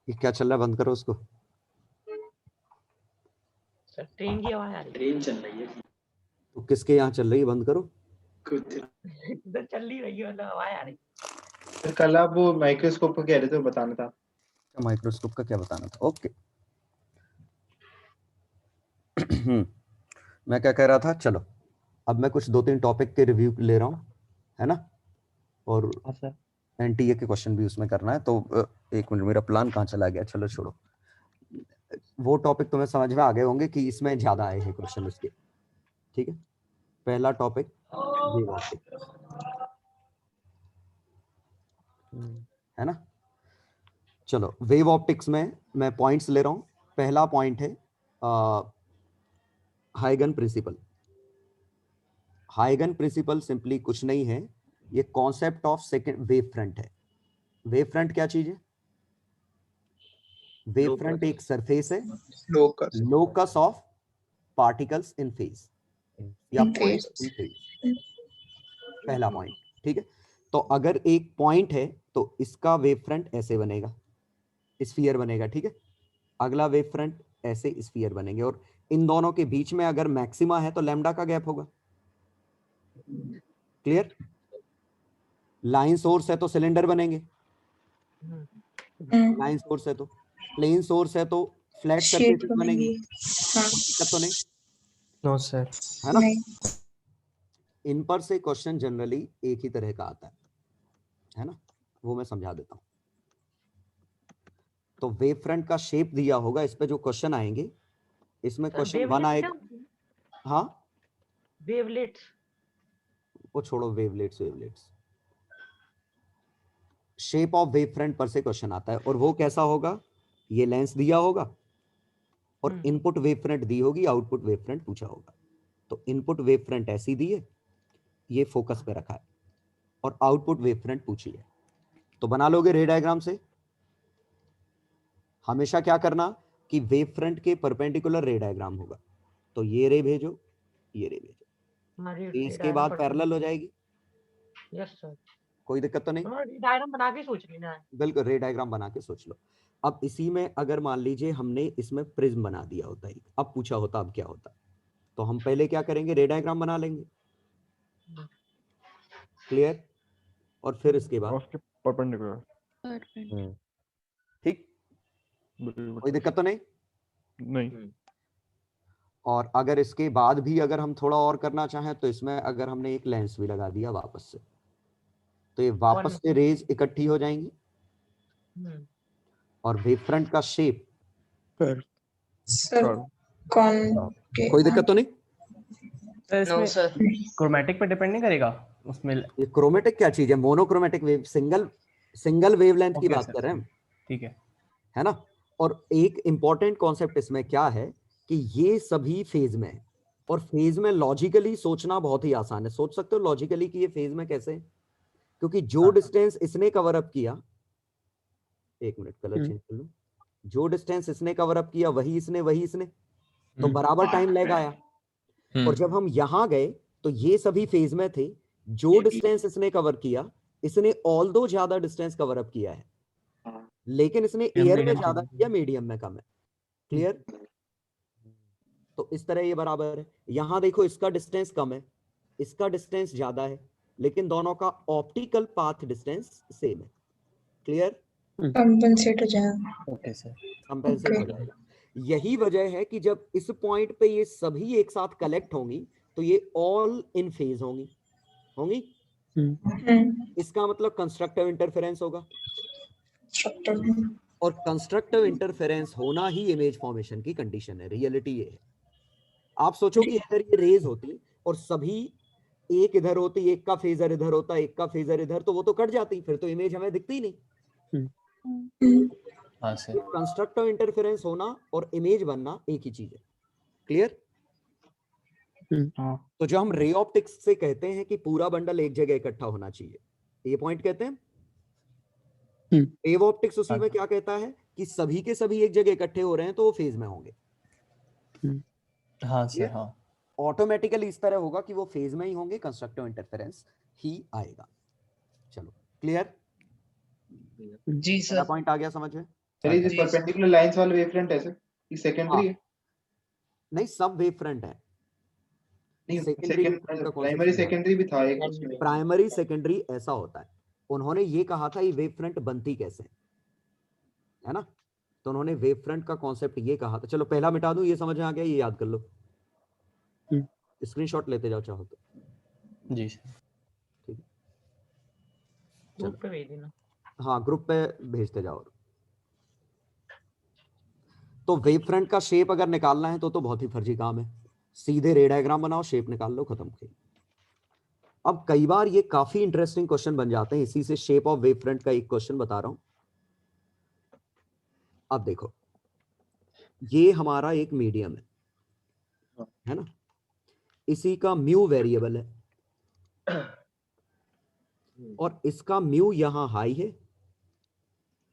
ये क्या चल रहा है? बंद करो उसको। सर ट्रेन की आवाज आ रही ट्रेन चल रही है। तो किसके यहाँ चल रही है? बंद करो। है। इधर चल नहीं रही है, मतलब आवाज आ रही। सर कल आप वो माइक्रोस्कोप को कह रहे थे, बताना था। माइक्रोस्कोप का क्या बताना था? ओके। मैं क्या कह रहा था, चलो अब मैं कुछ 2-3 टॉपिक के रिव्यू ले रहा हूँ, है ना? और एनटीए के क्वेश्चन भी उसमें करना है। तो एक मिनट, मेरा प्लान कहाँ चला गया? चलो छोड़ो, वो टॉपिक तुम्हें समझ में आ गए होंगे कि इसमें ज्यादा आए हैं क्वेश्चन उसके। ठीक है, पहला टॉपिक वेव ऑप्टिक्स, है ना? चलो वेव ऑप्टिक्स में मैं पॉइंट्स ले रहा हूं। पहला पॉइंट है हाइगन प्रिंसिपल। हाइगन प्रिंसिपल सिंपली कुछ नहीं है, ये concept of second wave front है। वेव फ्रंट क्या चीज है? वेव फ्रंट एक सरफेस है, locus of particles in phase या पॉइंट इन फेज। पहला पॉइंट, ठीक है? तो अगर एक पॉइंट है तो इसका वेव फ्रंट ऐसे बनेगा, स्फीयर बनेगा, ठीक है? अगला वेव फ्रंट ऐसे स्फीयर बनेंगे, और इन दोनों के बीच में अगर मैक्सिमा है तो लैम्डा का गैप होगा। क्लियर? लाइन सोर्स है तो सिलेंडर बनेंगे, लाइन सोर्स है तो, प्लेन सोर्स है तो फ्लैट सरफेस बनेंगे। दिक्कत तो नहीं? No sir. है ना? इन पर से क्वेश्चन जनरली एक ही तरह का आता है ना? वो मैं समझा देता हूं। तो वेव फ्रंट का शेप दिया होगा, इस पे जो क्वेश्चन आएंगे, इसमें क्वेश्चन 1 आएगा। हाँ, वेवलेट्स, वो छोड़ो, wavelets shape of wave front पर से क्वेश्चन आता है, और वो कैसा होगा? ये लेंस दिया होगा और इनपुट वेव फ्रंट दी होगी, आउटपुट वेव फ्रंट पूछा होगा। तो इनपुट वेव फ्रंट ऐसी दी है, ये फोकस पे रखा है, और आउटपुट वेव फ्रंट पूछी है। तो बना लोगे रे डायग्राम से। हमेशा क्या करना कि वेव फ्रंट के परपेंडिकुलर रे डायग्राम होगा। तो ये रे भेजो, ये रे भेजो, इसके बाद पैरेलल हो जाएगी। यस सर, कोई दिक्कत तो नहीं? डायग्राम बना के सोच लेना है। बिल्कुल, रे डायग्राम बना के सोच लो। अब इसी में अगर मान लीजिए हमने इसमें प्रिज्म बना दिया होता है, अब पूछा होता अब क्या होता, तो हम पहले क्या करेंगे? रे डायग्राम बना लेंगे। क्लियर? और फिर इसके बाद उसके परपेंडिकुलर। ठीक, कोई दिक्कत तो नहीं? नहीं। और अगर इसके बाद भी अगर हम थोड़ा और करना चाहें तो इसमें अगर हमने एक लेंस भी लगा दिया वापस से, तो ये वापस से रेज इकट्ठी हो जाएंगी, और वेव फ्रंट का शेप कोई दिक्कत तो नहीं? सर इसमें क्रोमैटिक पे डिपेंड नहीं करेगा उसमें? ये क्रोमेटिक क्या चीज है? मोनोक्रोमेटिक वेव, सिंगल वेवलेंथ की बात कर रहे हैं हम, ठीक है ना? और एक इंपॉर्टेंट कॉन्सेप्ट इसमें क्या है कि ये सभी फेज में है, और फेज में लॉजिकली सोचना बहुत ही आसान है। सोच सकते हो लॉजिकली कि ये फेज में कैसे है? क्योंकि जो डिस्टेंस इसने कवर अप किया, एक मिनट कलर चेंज कर लूं, जो डिस्टेंस इसने कवर अप किया वही इसने, तो बराबर टाइम लैग आया। और जब हम यहां गए तो ये सभी फेज में थे, जो डिस्टेंस इसने कवर किया, इसने ऑल दो ज्यादा डिस्टेंस कवर अप किया है, लेकिन इसने एयर में ज्यादा किया, मीडियम में कम है। क्लियर? तो इस तरह ये बराबर है। यहां देखो, इसका डिस्टेंस कम है, इसका डिस्टेंस ज्यादा है, लेकिन दोनों का ऑप्टिकल पाथ डिस्टेंस सेम है। क्लियर? कंपेंसेट हो जाएगा। ओके सर, कंपेंसेट हो जाएगा। यही वजह है कि जब इस पॉइंट पे ये सभी एक साथ कलेक्ट होंगी तो ये ऑल इन फेज होंगी। इसका मतलब कंस्ट्रक्टिव इंटरफेरेंस होगा, और कंस्ट्रक्टिव इंटरफेरेंस होना ही इमेज फॉर्मेशन की कंडीशन है। रियलिटी ये है। आप सोचो कि अगर ये रेज होती और सभी एक इधर होती, एक का फेजर इधर होता, एक का फेजर इधर, तो वो तो कट जाती, फिर तो इमेज हमें दिखती ही नहीं। हाँ सर। कंस्ट्रक्टिव इंटरफेरेंस होना और इमेज बनना एक ही चीज है। क्लियर? तो जो हम रे ऑप्टिक्स से कहते हैं कि पूरा बंडल एक जगह इकट्ठा होना चाहिए, ये पॉइंट कहते हैं। वेव ऑप्टिक्स उसी में क्या कहता है कि सभी के सभी एक जगह इकट्ठे हो रहे हैं तो वो फेज में होंगे। हाँ सर, हाँ। ऑटोमेटिकली इस तरह होगा कि वो फेज में ही होंगे, कंस्ट्रक्टिव इंटरफेरेंस ही आएगा। चलो क्लियर? जी सर। पॉइंट आ गया समझ में? चलिए जिस परपेंडिकुलर लाइंस वाला वेव फ्रंट है सर, ये सेकेंडरी है? नहीं, सब वेव फ्रंट है। नहीं, सेकेंडरी सेकंड प्राइमरी सेकेंडरी भी था एक उसमें। प्राइमरी सेकेंडरी ऐसा होता है। उन्होंने ये कहा था ये वेव फ्रंट बनती कैसे है ना, तो उन्होंने वेव फ्रंट का कॉन्सेप्ट ये कहा था। चलो पहला मिटा दूं, ये समझ में आ गया, ये याद कर लो। स्क्रीनशॉट लेते जाओ चाहो तो। जी ठीक है, ग्रुप पे भेज देना। हाँ ग्रुप पे भेजते जाओ। तो वेव फ्रंट का शेप अगर निकालना है तो बहुत ही फर्जी काम है। सीधे रे डायग्राम बनाओ, शेप निकाल लो, खत्म। अब कई बार ये काफी इंटरेस्टिंग क्वेश्चन बन जाते हैं, इसी से शेप ऑफ वेव फ्रंट का एक क्वेश्चन बता रहा हूं। अब देखो, ये हमारा एक मीडियम है ना, इसी का म्यू वेरिएबल है और इसका म्यू यहां हाई है,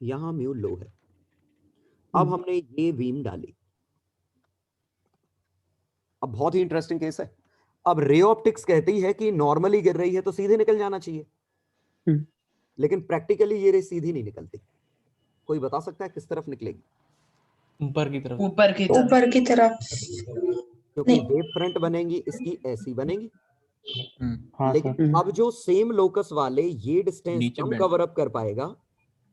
यहां म्यू लो है। अब हमने ये बीम डाली। अब बहुत ही इंटरेस्टिंग केस है। अब रे ऑप्टिक्स कहती है कि नॉर्मली गिर रही है तो सीधे निकल जाना चाहिए, लेकिन प्रैक्टिकली ये रे सीधी नहीं निकलती। कोई बता सकता है किस तरफ निकलेगी? ऊपर की तरफ। ऊपर की तरफ। क्योंकि वेव फ्रंट बनेगी इसकी ऐसी बनेगी, हाँ लेकिन सर। अब जो सेम लोकस वाले ये डिस्टेंस नीचे कम bend कवर अप कर पाएगा,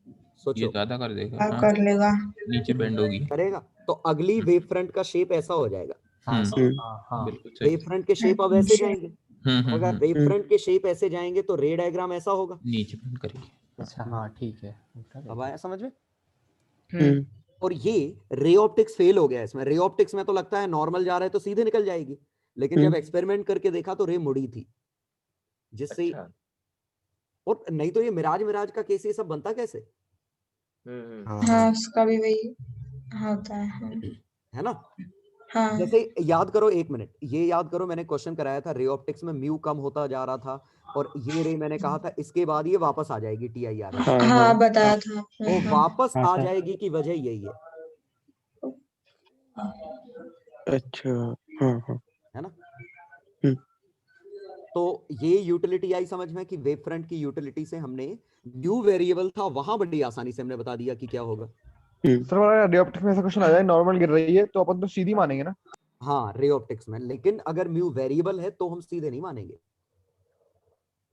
ये सोचो ज्यादा कर देगा। क्या हाँ, कर लेगा? नीचे बेंड होगी। करेगा तो अगली वेव फ्रंट का शेप ऐसा हो जाएगा। हाँ सर, हाँ बिल्कुल सही। वेव फ्रंट के शेप अब ऐसे जाएंगे। अगर वेव हम्म। फ्रंट के शेप ऐसे जाएंगे तो रे डायग्राम ऐसा होगा। नीचे बेंड करेगी। अच्छा हाँ ठीक है। अब आया समझ में? और ये रे ऑप्टिक्स फेल हो गया इसमें। रे ऑप्टिक्स में तो लगता है नॉर्मल जा रहा है तो सीधे निकल जाएगी, लेकिन जब एक्सपेरिमेंट करके देखा तो रे मुड़ी थी, जिससे अच्छा। और नहीं तो ये मिराज का केस ये सब बनता कैसे हाँ उसका भी वही होता है। है ना? हाँ जैसे याद करो, एक मिनट, ये याद करो, मैंने क्वेश्चन कराया था रे ऑप्टिक्स में म्यू कम होता जा रहा था और ये रे मैंने कहा था इसके बाद ये वापस आ जाएगी TIR। हाँ बताया था वो आपने। वापस हाँ, आ सर। जाएगी की वजह यही है। अच्छा हाँ है ना? हम्म। तो ये यूटिलिटी आई समझ में कि वेव फ्रंट की यूटिलिटी से हमने म्यू वेरिएबल था वहां बड़ी आसानी से हमने बता दिया कि क्या होगा। सर हमारा रे ऑप्टिक्स में ऐसा क्वेश्चन आ जाए नॉर्मल गिर रही है तो अपन तो सीधी मानेंगे ना? हाँ रे ऑप्टिक्स में, लेकिन अगर म्यू वेरिएबल है तो हम सीधे नहीं मानेंगे।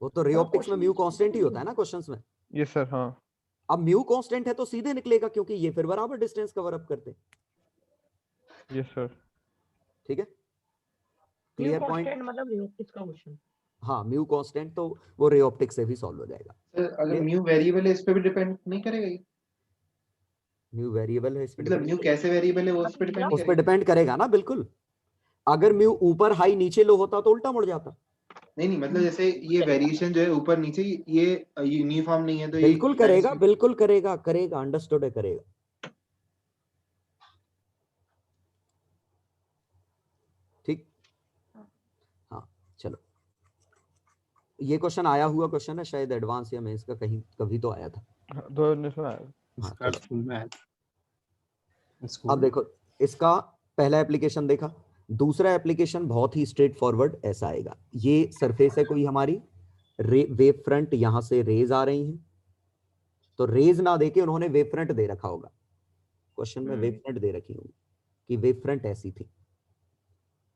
वो तो रे ऑप्टिक्स में म्यू कांस्टेंट ही होता है ना क्वेश्चंस में। Yes sir. हाँ अब म्यू कांस्टेंट है तो सीधे निकलेगा क्योंकि ये फिर बराबर डिस्टेंस कवर अप करते। Yes sir. ठीक है, क्लियर पॉइंट? मतलब रे ऑप्टिक्स का क्वेश्चन। हाँ म्यू कांस्टेंट तो वो रे ऑप्टिक्स से भी सॉल्व हो जाएगा। सर अगर Clear? म्यू वेरिएबल है इस पे भी डिपेंड नहीं करेगा ये? म्यू वेरिएबल है, इस पे मतलब म्यू कैसे वेरिएबल है वो उस पे डिपेंड उस पर डिपेंड करेगा ना, बिल्कुल। अगर म्यू ऊपर हाई नीचे लो होता तो उल्टा मुड़ जाता। नहीं मतलब जैसे ये वेरिएशन जो है ऊपर नीचे ये यूनिफॉर्म नहीं है तो बिल्कुल ये करेगा, बिल्कुल करेगा, करेगा, अंडरस्टूड है, करेगा। ठीक, हाँ चलो, ये क्वेश्चन आया हुआ क्वेश्चन है शायद एडवांस या मेंस का, कहीं कभी तो आया था। 2019 में आया। हाँ, चलो। स्कूल में अब देखो, इसका पहला एप्लीकेशन देखा, दूसरा एप्लीकेशन बहुत ही स्ट्रेट फॉरवर्ड ऐसा आएगा। ये सरफेस है कोई हमारी, वेव फ्रंट यहां से रेज आ रही हैं, तो रेज ना देके उन्होंने वेव फ्रंट दे रखा होगा। क्वेश्चन में वेव फ्रंट दे रखी होगी कि वेव फ्रंट ऐसी थी।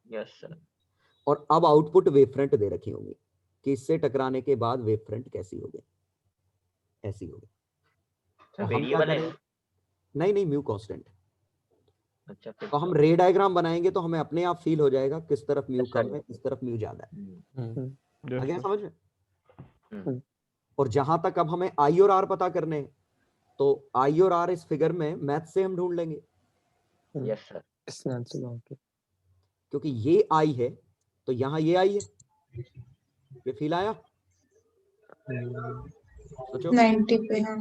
Yes sir. और अब आउटपुट वेव फ्रंट दे रखी होगी कि इससे टकराने के बाद वेव फ्रंट कैसी होगी, ऐसी होगी। सर हम क्या वेरिएबल है। करेंगे? नहीं म्यू कांस्टेंट। अच्छा फिर तो हम रे डायग्राम बनाएंगे तो हमें अपने आप फील हो जाएगा किस तरफ म्यू कम है, किस तरफ म्यू ज्यादा है। आ गया समझ में? और जहां तक अब हमें आई और आर पता करने हैं, तो आई और आर इस फिगर में मैथ से हम ढूंढ लेंगे। Yes sir. क्योंकि ये आई है तो यहाँ ये आई है। ये फील आया? सोचो, 90 पे। हाँ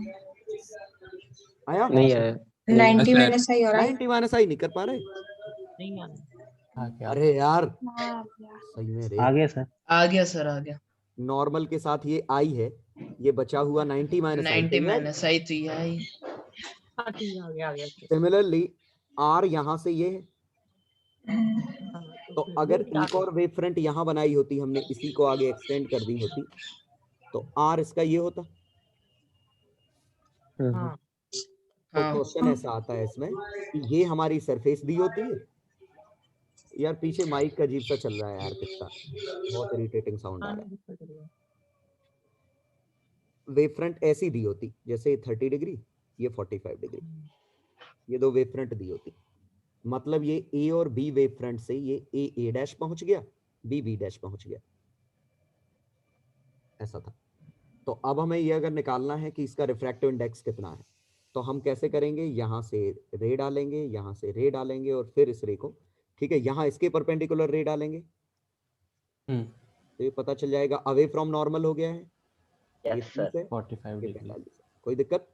आया? नहीं आया। 90 माइनस आई और आई। 90 माइनस आई नहीं कर पा रहे? नहीं आना। अरे यार सही में रे, आ गया सर। आ गया सर, आ गया। नॉर्मल के साथ ये आई है, ये बचा हुआ 90 माइनस आई। 90 माइनस आई तो ये आई। हाँ ठीक है, आ गया। सिमिलरली आर यहाँ से ये है, तो अगर एक और वेव फ्रंट यहाँ बनाई होती, हमने इसी को आगे एक्सटेंड कर दी होती, तो आर इसका ये होता। हाँ तो क्वेश्चन ऐसा आता है इसमें कि ये हमारी सरफेस दी होती है। यार पीछे माइक का अजीब सा चल रहा है यार, कितना बहुत इरिटेटिंग साउंड आ रहा है। वेव फ्रंट ऐसी दी होती, जैसे 30 डिग्री, ये 45 डिग्री, ये दो वेव फ्रंट दी होती। मतलब ये ए और बी वेव फ्रंट से ये ए डैश पहुंच गया, बी बी डैश पहुंच गया, ऐसा था। तो अब हमें ये अगर निकालना है कि इसका रिफ्रैक्टिव इंडेक्स कितना है, तो हम कैसे करेंगे, यहां से रे डालेंगे, यहां से रे डालेंगे और फिर इस रे को, ठीक है, यहां इसके परपेंडिकुलर रे डालेंगे, तो ये पता चल जाएगा अवे फ्रॉम नॉर्मल हो गया है, ये 30 है, 45 ये डिग्री। 45 है, कोई दिक्कत।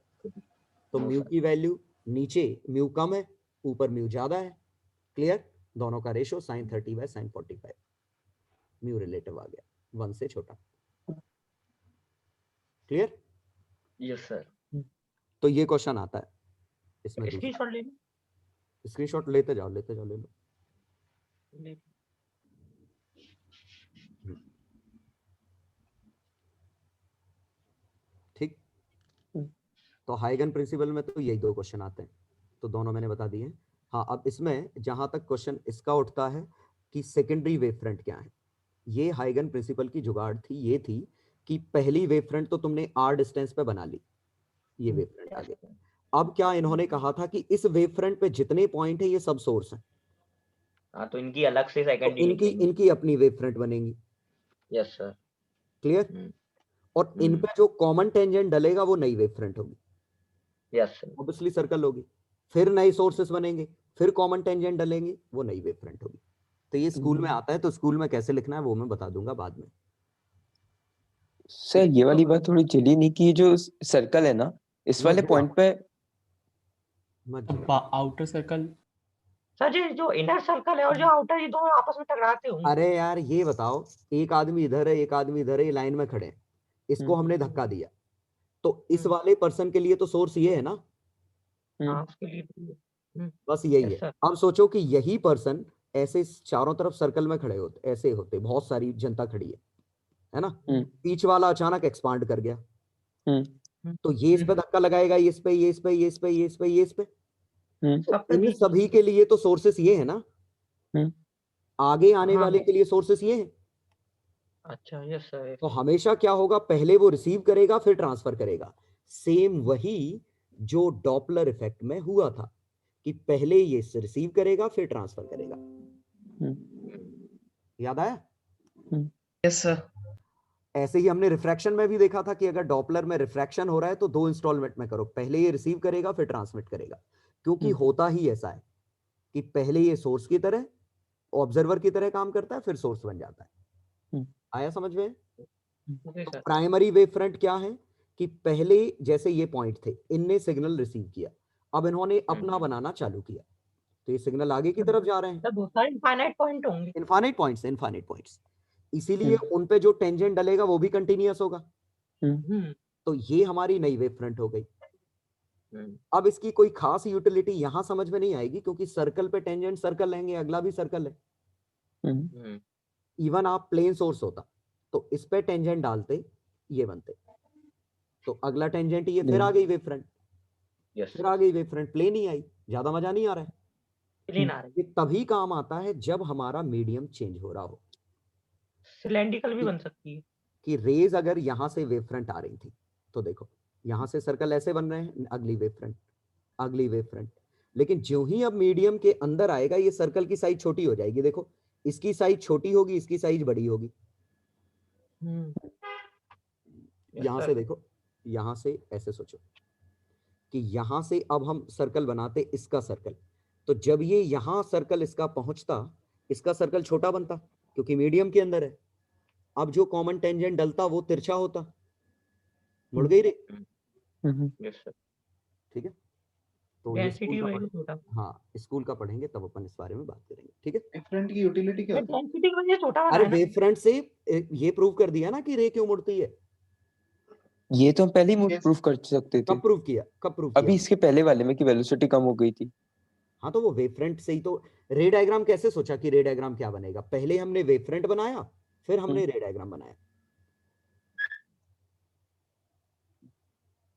तो म्यू की वैल्यू नीचे म्यू कम है, ऊपर म्यू ज्यादा है, क्लियर। दोनों का ratio sin 30/sin 45, mu relative आ गया, 1 से छोटा, क्लियर। Yes sir. तो ये क्वेश्चन आता है इसमें। स्क्रीनशॉट ले लो। स्क्रीनशॉट लेते जाओ, ले लो। ठीक। तो हाइगन प्रिंसिपल में तो यही दो क्वेश्चन आते हैं, तो दोनों मैंने बता दिए। हाँ, अब इसमें जहां तक क्वेश्चन इसका उठता है कि सेकेंडरी वेव फ्रंट क्या है, ये हाइगन प्रिंसिपल की जुगाड़ थी, ये थी कि पहली वेव फ्रंट तो तुमने आर डिस्टेंस पे बना ली, ये वेव फ्रंट आ गई। अब क्या इन्होंने कहा था कि इस वेव फ्रंट पे जितने पॉइंट है ये सब सोर्स है, हाँ, तो इनकी अलग से तो सेकेंडरी इनकी अपनी वेव फ्रंट बनेगी। Yes sir. क्लियर। और इन पे जो कॉमन टेंजेंट डलेगा वो नई वेव फ्रंट होगी, यस सर। ऑब्वियसली सर्कल होगी, फिर नए सोर्सेस बनेंगे, फिर कॉमन टेंजेंट डलेंगे, वो नई वेव फ्रंट होगी। तो ये स्कूल में आता है, तो स्कूल में कैसे लिखना है वो मैं बता दूंगा बाद में। सर ये वाली बात थोड़ी चली नहीं कि ये जो सर्कल है ना, इस वाले पॉइंट पे आउटर सर्कल। सर जी, जो इनर सर्कल है और जो आउटर, ये दोनों आपस में टकराते होंगे। अरे यार ये बताओ, एक आदमी इधर है, एक आदमी इधर है, ये लाइन में खड़े हैं, इसको हमने धक्का दिया, तो इस वाले पर्सन के लिए तो सोर्स ये है ना, हाँ, उसके लिए बस यही है। अब सोचो कि यही पर्सन ऐसे चारों तरफ सर्कल में खड़े होते, ऐसे होते, बहुत सारी जनता खड़ी है ना, बीच वाला अचानक एक्सपांड कर गया, तो ये इस पे धक्का लगाएगा, ये इस पे, ये इस पे, ये इस पे, ये इस पे, ये इस पे, तो इन सभी के लिए तो सोर्सेस ये है ना, आगे आने वाले के लिए सोर्सेस ये है। अच्छा, यस सर। तो हमेशा क्या होगा, पहले वो रिसीव करेगा फिर ट्रांसफर करेगा, सेम वही जो डॉपलर इफेक्ट में हुआ था कि पहले ये रिसीव करेगा फिर ट्रांसफर करेगा। याद आया? Yes sir. ऐसे ही हमने रिफ्रैक्शन में भी देखा था कि अगर डॉपलर में रिफ्रैक्शन हो रहा है तो 2 इंस्टॉलमेंट में करो, पहले ये रिसीव करेगा फिर ट्रांसमिट करेगा, क्योंकि होता ही ऐसा है कि पहले ये सोर्स की तरह, ऑब्जर्वर की तरह काम करता है, फिर सोर्स बन जाता है। आया समझ में? तो प्राइमरी वेव फ्रंट क्या है कि पहले जैसे ये पॉइंट थे, इनने सिग्नल रिसीव किया, अब इन्होंने अपना बनाना चालू किया, तो ये सिग्नल आगे की तरफ जा रहे हैं। इनफाइनाइट पॉइंट होंगे, इनफाइनाइट पॉइंट्स, इसीलिए उन पे जो टेंजेंट डलेगा वो भी कंटिन्यूअस होगा। तो ये हमारी नई वेव फ्रंट हो गई। अब इसकी कोई खास यूटिलिटी यहां समझ में नहीं आएगी, क्योंकि सर्कल पे टेंजेंट सर्कल लेंगे, अगला भी सर्कल है। इवन आप प्लेन सोर्स होता तो इस पे टेंजेंट डालते, ये बनते, तो अगला टेंजेंट ये, फिर आ गई वेव फ्रंट, फिर आ गई वेव फ्रंट, प्लेन ही आई, ज्यादा मजा नहीं आ रहा है। ये तभी काम आता है जब हमारा मीडियम चेंज हो रहा हो। सिलेंड्रिकल भी बन सकती है कि रेज अगर यहां से वेव फ्रंट आ रही थी, तो देखो यहां से सर्कल ऐसे बन रहे हैं, अगली वेव फ्रंट, अगली वेव फ्रंट, लेकिन जो ही अब मीडियम के अंदर आएगा ये सर्कल की साइज छोटी हो जाएगी, देखो इसकी साइज छोटी होगी, इसकी साइज बड़ी होगी। यहां से देखो, यहां से ऐसे सोचो कि यहां से अब हम सर्कल बनाते, इसका सर्कल, तो जब ये यहां सर्कल इसका पहुंचता, इसका सर्कल छोटा बनता क्योंकि मीडियम के अंदर है। अब जो कॉमन टेंजेंट डलता वो तिरछा होता, मुड़ गई रे। ठीक है, तो ये स्कूल का हाँ स्कूल का पढ़ेंगे तब अपन इस बारे में बात करेंगे। ठीक है, वेव फ्रंट की यूटिलिटी क्या होती है? डेंसिटी की वजह से छोटा अरे वेव फ्रंट से ये प्रूव कर दिया ना कि रे क्यों मुड़ती है। ये तो हम पहले ही प्रूफ कर सकते थे। कब प्रूव किया? कब प्रूव किया? अभी इसके पहले वाले में कि वेलोसिटी कम हो गई थी। हाँ, तो वो वेव फ्रंट से ही तो रे डायग्राम कैसे सोचा कि रे डायग्राम क्या बनेगा, पहले हमने वेव फ्रंट बनाया फिर हमने रे डायग्राम बनाया।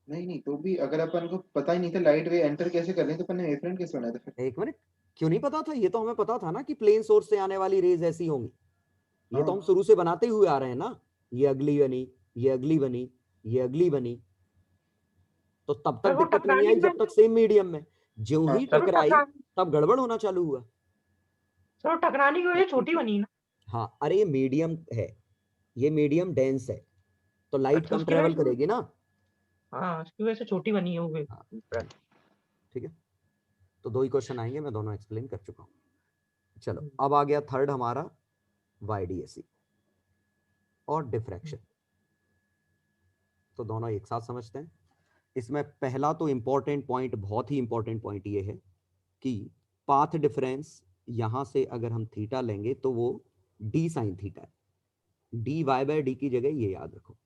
नहीं नहीं, तो भी अगर अपन को पता ही नहीं था लाइट रे एंटर कैसे कर रहे हैं, तो अपन ने वेवफ्रंट कैसे बनाया था फिर? एक मिनट, क्यों नहीं पता था? ये तो हमें पता था ना कि प्लेन सोर्स से आने वाली रेज ऐसी होंगी। ये तो हम शुरू से बनाते हुए आ रहे हैं ना। ये अगली बनी, ये अगली बनी, ये अगली बनी, तो तब सर तक वो दिक्कत नहीं टकरानी आई में, जब तक सेम मीडियम में। जो ही सर वो टकराई टकरा तब गड़बड़ होना चालू हुआ। सर वो टकराने की वजह छोटी बनी ना। हाँ, अरे ये मीडियम है, ये मीडियम डेंस है, तो लाइट अच्छा, कम उसकी ट्रेवल वजह से, करेगी ना। हाँ उसकी वजह से छोटी बनी है वो हाँ, वेवफ्रंट। ठीक है, तो 2 ही क्वेश्चन आएंगे, मैं दोनों एक्सप्लेन कर चुका हूँ। चलो अब आ गया थर्ड हमारा YDAC और डिफ्रैक्शन। तो दोनों एक साथ समझते हैं। इसमें पहला तो इंपॉर्टेंट पॉइंट, बहुत ही इंपॉर्टेंट पॉइंट ये है कि पाथ डिफरेंस यहां से अगर हम थीटा लेंगे तो वो d sin थीटा है। dy बाय डी की जगह ये याद रखो।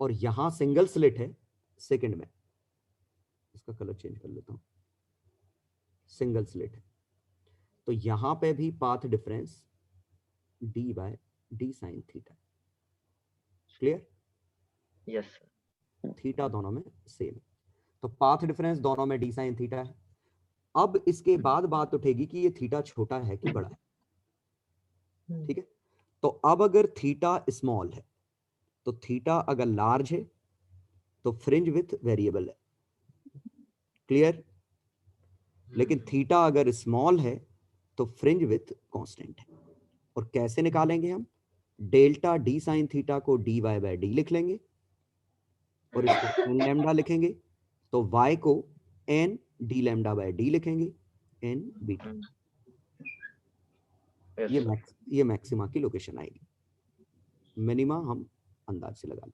और यहां सिंगल स्लिट है सेकंड में, इसका कलर चेंज कर लेता हूं, सिंगल स्लिट है, तो यहां पे भी path difference d by D sine theta. Clear? Yes sir. Theta दोनों में सेम है, तो पाथ डिफरेंस दोनों में d साइन थीटा है। अब इसके बाद बात उठेगी कि ये थीटा छोटा है कि बड़ा है। ठीक है, तो अब अगर थीटा स्मॉल है, तो थीटा अगर लार्ज है तो फ्रिंज विथ वेरिएबल है। क्लियर? लेकिन थीटा अगर स्मॉल है तो फ्रिंज विथ कांस्टेंट है। और कैसे निकालेंगे हम? डेल्टा डी साइन थीटा को dy बाय डी लिख लेंगे और इसको n लैम्डा लिखेंगे, तो y को n d lambda by D लिखेंगे, n बीटा। ये मैक्सिमा की लोकेशन आएगी, मिनिमा हम अंदाज से लगा लें।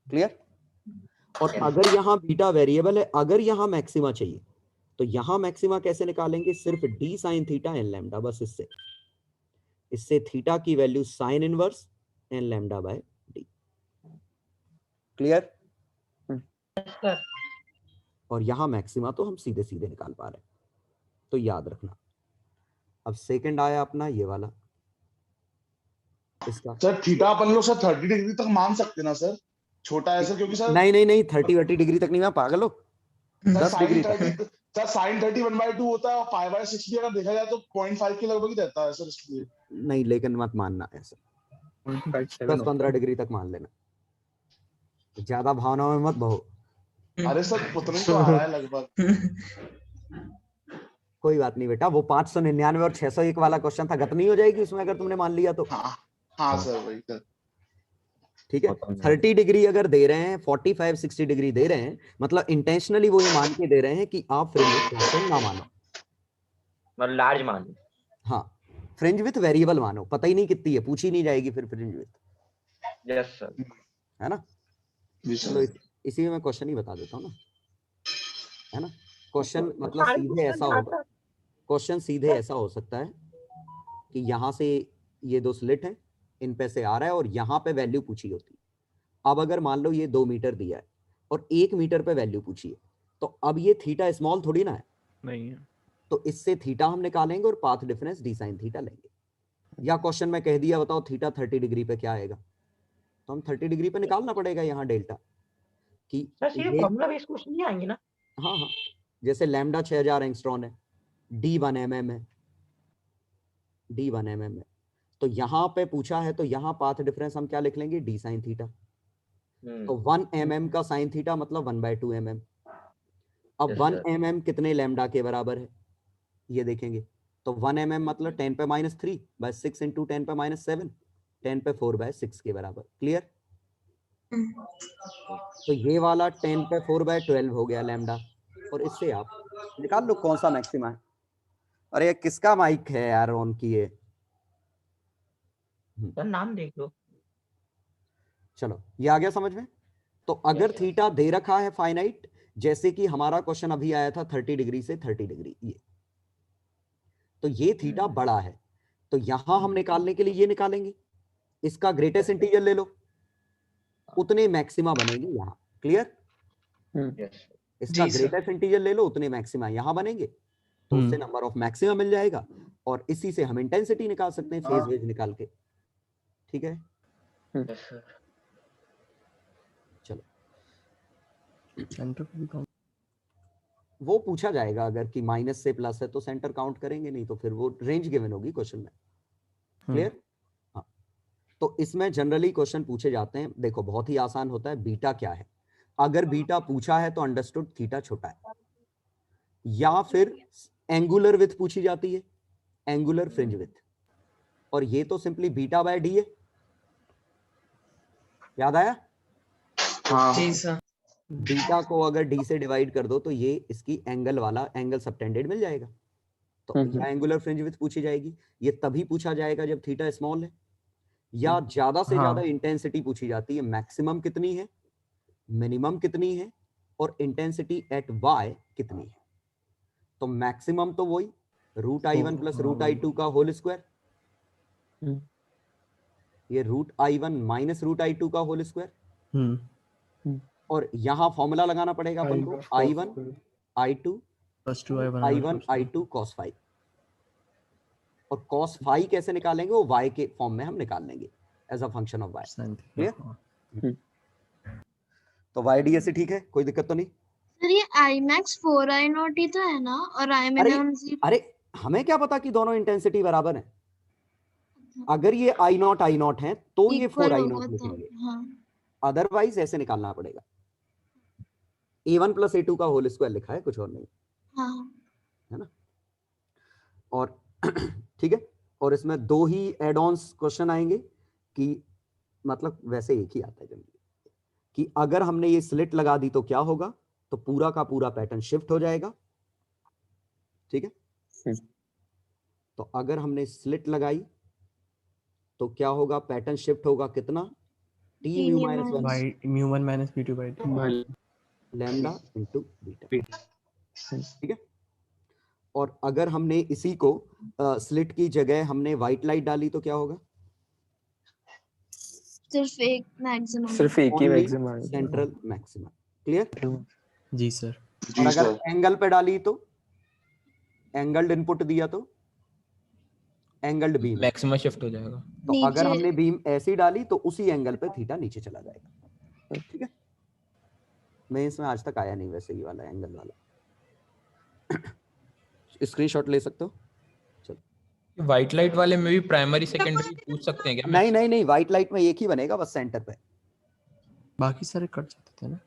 क्लियर? और अगर यहाँ बीटा वेरिएबल है, अगर यहाँ मैक्सिमा चाहिए तो यहाँ मैक्सिमा कैसे निकालेंगे? सिर्फ d sine theta n lambda, बस इससे थीटा की value sine inverse n lambda by D. Clear? और यहाँ मैक्सिमा तो हम सीधे सीधे निकाल पा रहे हैं, तो याद रखना। अब सेकंड आया अपना ये वाला, इसका सर थीटा अपन लोग सर 30 डिग्री तक मान सकते ना सर, छोटा है सर, क्योंकि सर नहीं 30 डिग्री तक नहीं, मैं पागल हो, 10 डिग्री तक। सर साइन 30 1/2 होता है और पाई बाय 6 भी अगर देखा जाए तो 0.5 के लगभग ही रहता है सर इसलिए। नहीं, लेकिन मत मानना ऐसा, 10-15 डिग्री तक मान लेना, ज्यादा भावनाओं में मत बहो। अरे सर उतना ही तो आ रहा है लगभग। कोई बात नहीं बेटा, वो 599 और 601 वाला क्वेश्चन था, गत नहीं हो जाएगी उसमें अगर तुमने मान लिया तो। हाँ सर वही सर। ठीक है, 30 डिग्री अगर दे रहे हैं, 45-60 डिग्री दे रहे हैं, मतलब इंटेंशनली वो ये मान के दे रहे हैं कि आप फ्रिंज विथ कांस्टेंट ना मानो, मतलब लार्ज मानो। हाँ, फ्रिंज विथ वेरिएबल मानो, पता ही नहीं कितनी है, पूछी नहीं जाएगी फिर फ्रिंज विथ। Yes sir. है ना? चलो इसी में मैं क्वेश्चन ही बता देता हूँ ना, है ना? क्वेश्चन मतलब सीधे ऐसा होगा, क्वेश्चन सीधे ऐसा हो सकता है कि यहाँ से ये 2 स्लिट हैं, इन पे से आ रहा है और यहाँ पे वैल्यू पूछी होती है। अब अगर मान लो ये 2 मीटर दिया है और 1 मीटर पे वैल्यू पूछी है, तो अब ये थीटा स्मॉल थोड़ी ना है, नहीं है, तो इससे थीटा हम निकालेंगे और path difference D sine theta लेंगे। या क्वेश्चन में कह दिया, बताओ थीटा 30 डिग्री पे क्या आएगा, तो हम 30 डिग्री पे निकालना पड़ेगा यहाँ डेल्टा कि ये फॉर्मूला बेस्ड क्वेश्चन नहीं आएंगे ना। हाँ, जैसे लैम्डा 6000 एंगस्ट्रॉन है, d 1 mm है, d 1 mm है, तो यहाँ पे पूछा है, तो यहाँ पाथ डिफरेंस हम क्या लिख लेंगे? d sine theta. तो 1 mm का साइन थीटा मतलब 1/2 mm। अब 1 mm कितने लैम्डा के बराबर है ये देखेंगे, तो 1 mm मतलब 10 पे -3 बाय 6 इंटू 10 पे -7, 10 पे 4 बाय 6 के बराबर। क्लियर? तो ये वाला 10 पे 4 बाय 12 हो गया लैम्डा, और इससे आप निकाल लो कौन सा मैक्सिमा है। अरे किसका माइक है यार ऑन किए? नाम देख लो। चलो ये आ गया समझ में। तो अगर थीटा दे रखा है फाइनाइट, जैसे कि हमारा क्वेश्चन अभी आया था 30 डिग्री से 30 डिग्री, ये तो ये थीटा बड़ा है, तो यहां हम निकालने के लिए ये निकालेंगे, इसका ग्रेटेस्ट इंटीजर ले लो, उतने मैक्सिमा बनेंगे यहां। क्लियर? इसका ग्रेटेस्ट इंटीजर ले लो, उतने मैक्सिमा यहां बनेंगे, तो उससे नंबर ऑफ मैक्सिमा मिल जाएगा और इसी से हम इंटेंसिटी निकाल सकते हैं, फेज वेज निकाल के। ठीक है, चलो सेंटर को भी काउंट वो पूछा जाएगा, अगर कि माइनस से प्लस है तो सेंटर काउंट करेंगे, नहीं तो फिर वो रेंज गिवन होगी क्वेश्चन में। क्लियर? हाँ, तो इसमें जनरली क्वेश्चन पूछे जाते हैं, देखो बहुत ही आसान होता है। बीटा क्या है? अगर बीटा पूछा है तो अंडरस्टूड थीटा छोटा है, या फिर एंगुलर विथ पूछी जाती है, एंगुलर फ्रिंज विथ, और ये तो सिंपली बीटा बाय डी है। याद आया? हाँ जी सर। बीटा को अगर डी से डिवाइड कर दो तो ये इसकी एंगल वाला एंगल सबटेंडेड मिल जाएगा। तो या एंगुलर फ्रिंज विथ पूछी जाएगी, ये तभी पूछा जाएगा जब थीटा स्मॉल है, या ज्यादा से ज्यादा इंटेंसिटी पूछी जाती है, मैक्सिमम कितनी है, मिनिमम कितनी है, और इंटेंसिटी एट वाई कितनी है। तो मैक्सिमम तो वही √I1 प्लस √I2 का होल स्क्वायर, ये √I1 माइनस √I2 का होल स्क्वायर, और यहां फॉर्मूला लगाना पड़ेगा अपन को, I1 I2 I1 I2 cos phi, और cos phi कैसे निकालेंगे, वो y के फॉर्म में हम निकाल लेंगे as a function of y। Clear? तो y ds से ठीक है, कोई दिक्कत तो नहीं? सर ये I max 4I0 ही तो है ना, और I minimum अरे हमें क्या पता कि दोनों इंटेंसिटी बराबर है। अगर ये I0 है तो ये 4I0 लिखेंगे, अदरवाइज ऐसे निकालना पड़ेगा। A1 प्लस A2 का होल स्क्वायर लिखा है, कुछ और नहीं, है ना? और ठीक है, और इसमें दो ही एड ऑन्स क्वेश्चन आएंगे, कि मतलब वैसे एक ही आता है जनरली, कि अगर हमने ये स्लिट लगा दी तो क्या होगा, तो पूरा का पूरा पैटर्न शिफ्ट हो जाएगा। ठीक है, तो अगर हमने स्लिट लगाई तो क्या होगा, पैटर्न शिफ्ट होगा कितना, T mu minus 1 by mu1 minus p2 by 2 lambda into beta. ठीक है, और अगर हमने इसी को स्लिट की जगह हमने व्हाइट लाइट डाली तो क्या होगा, सिर्फ एक मैक्सिमम, सिर्फ एक ही मैक्सिमम आएगा। Central maximum. क्लियर? जी सर। और अगर एंगल पे डाली तो, एंगल्ड इनपुट दिया तो एंगल्ड बीम, मैक्सिमम शिफ्ट हो जाएगा। तो अगर हमने बीम ऐसी डाली तो उसी एंगल पे थीटा नीचे चला जाएगा। ठीक है, मैं इसमें आज तक आया नहीं वैसे ये वाला एंगल वाला। स्क्रीनशॉट ले सकते हो। चलो, व्हाइट लाइट वाले में भी प्राइमरी सेकेंडरी पूछ सकते हैं क्या? नहीं नहीं नहीं, व्हाइट लाइट में एक ही बनेगा बस सेंटर पे, बाकी सारे कट जाते थे ना।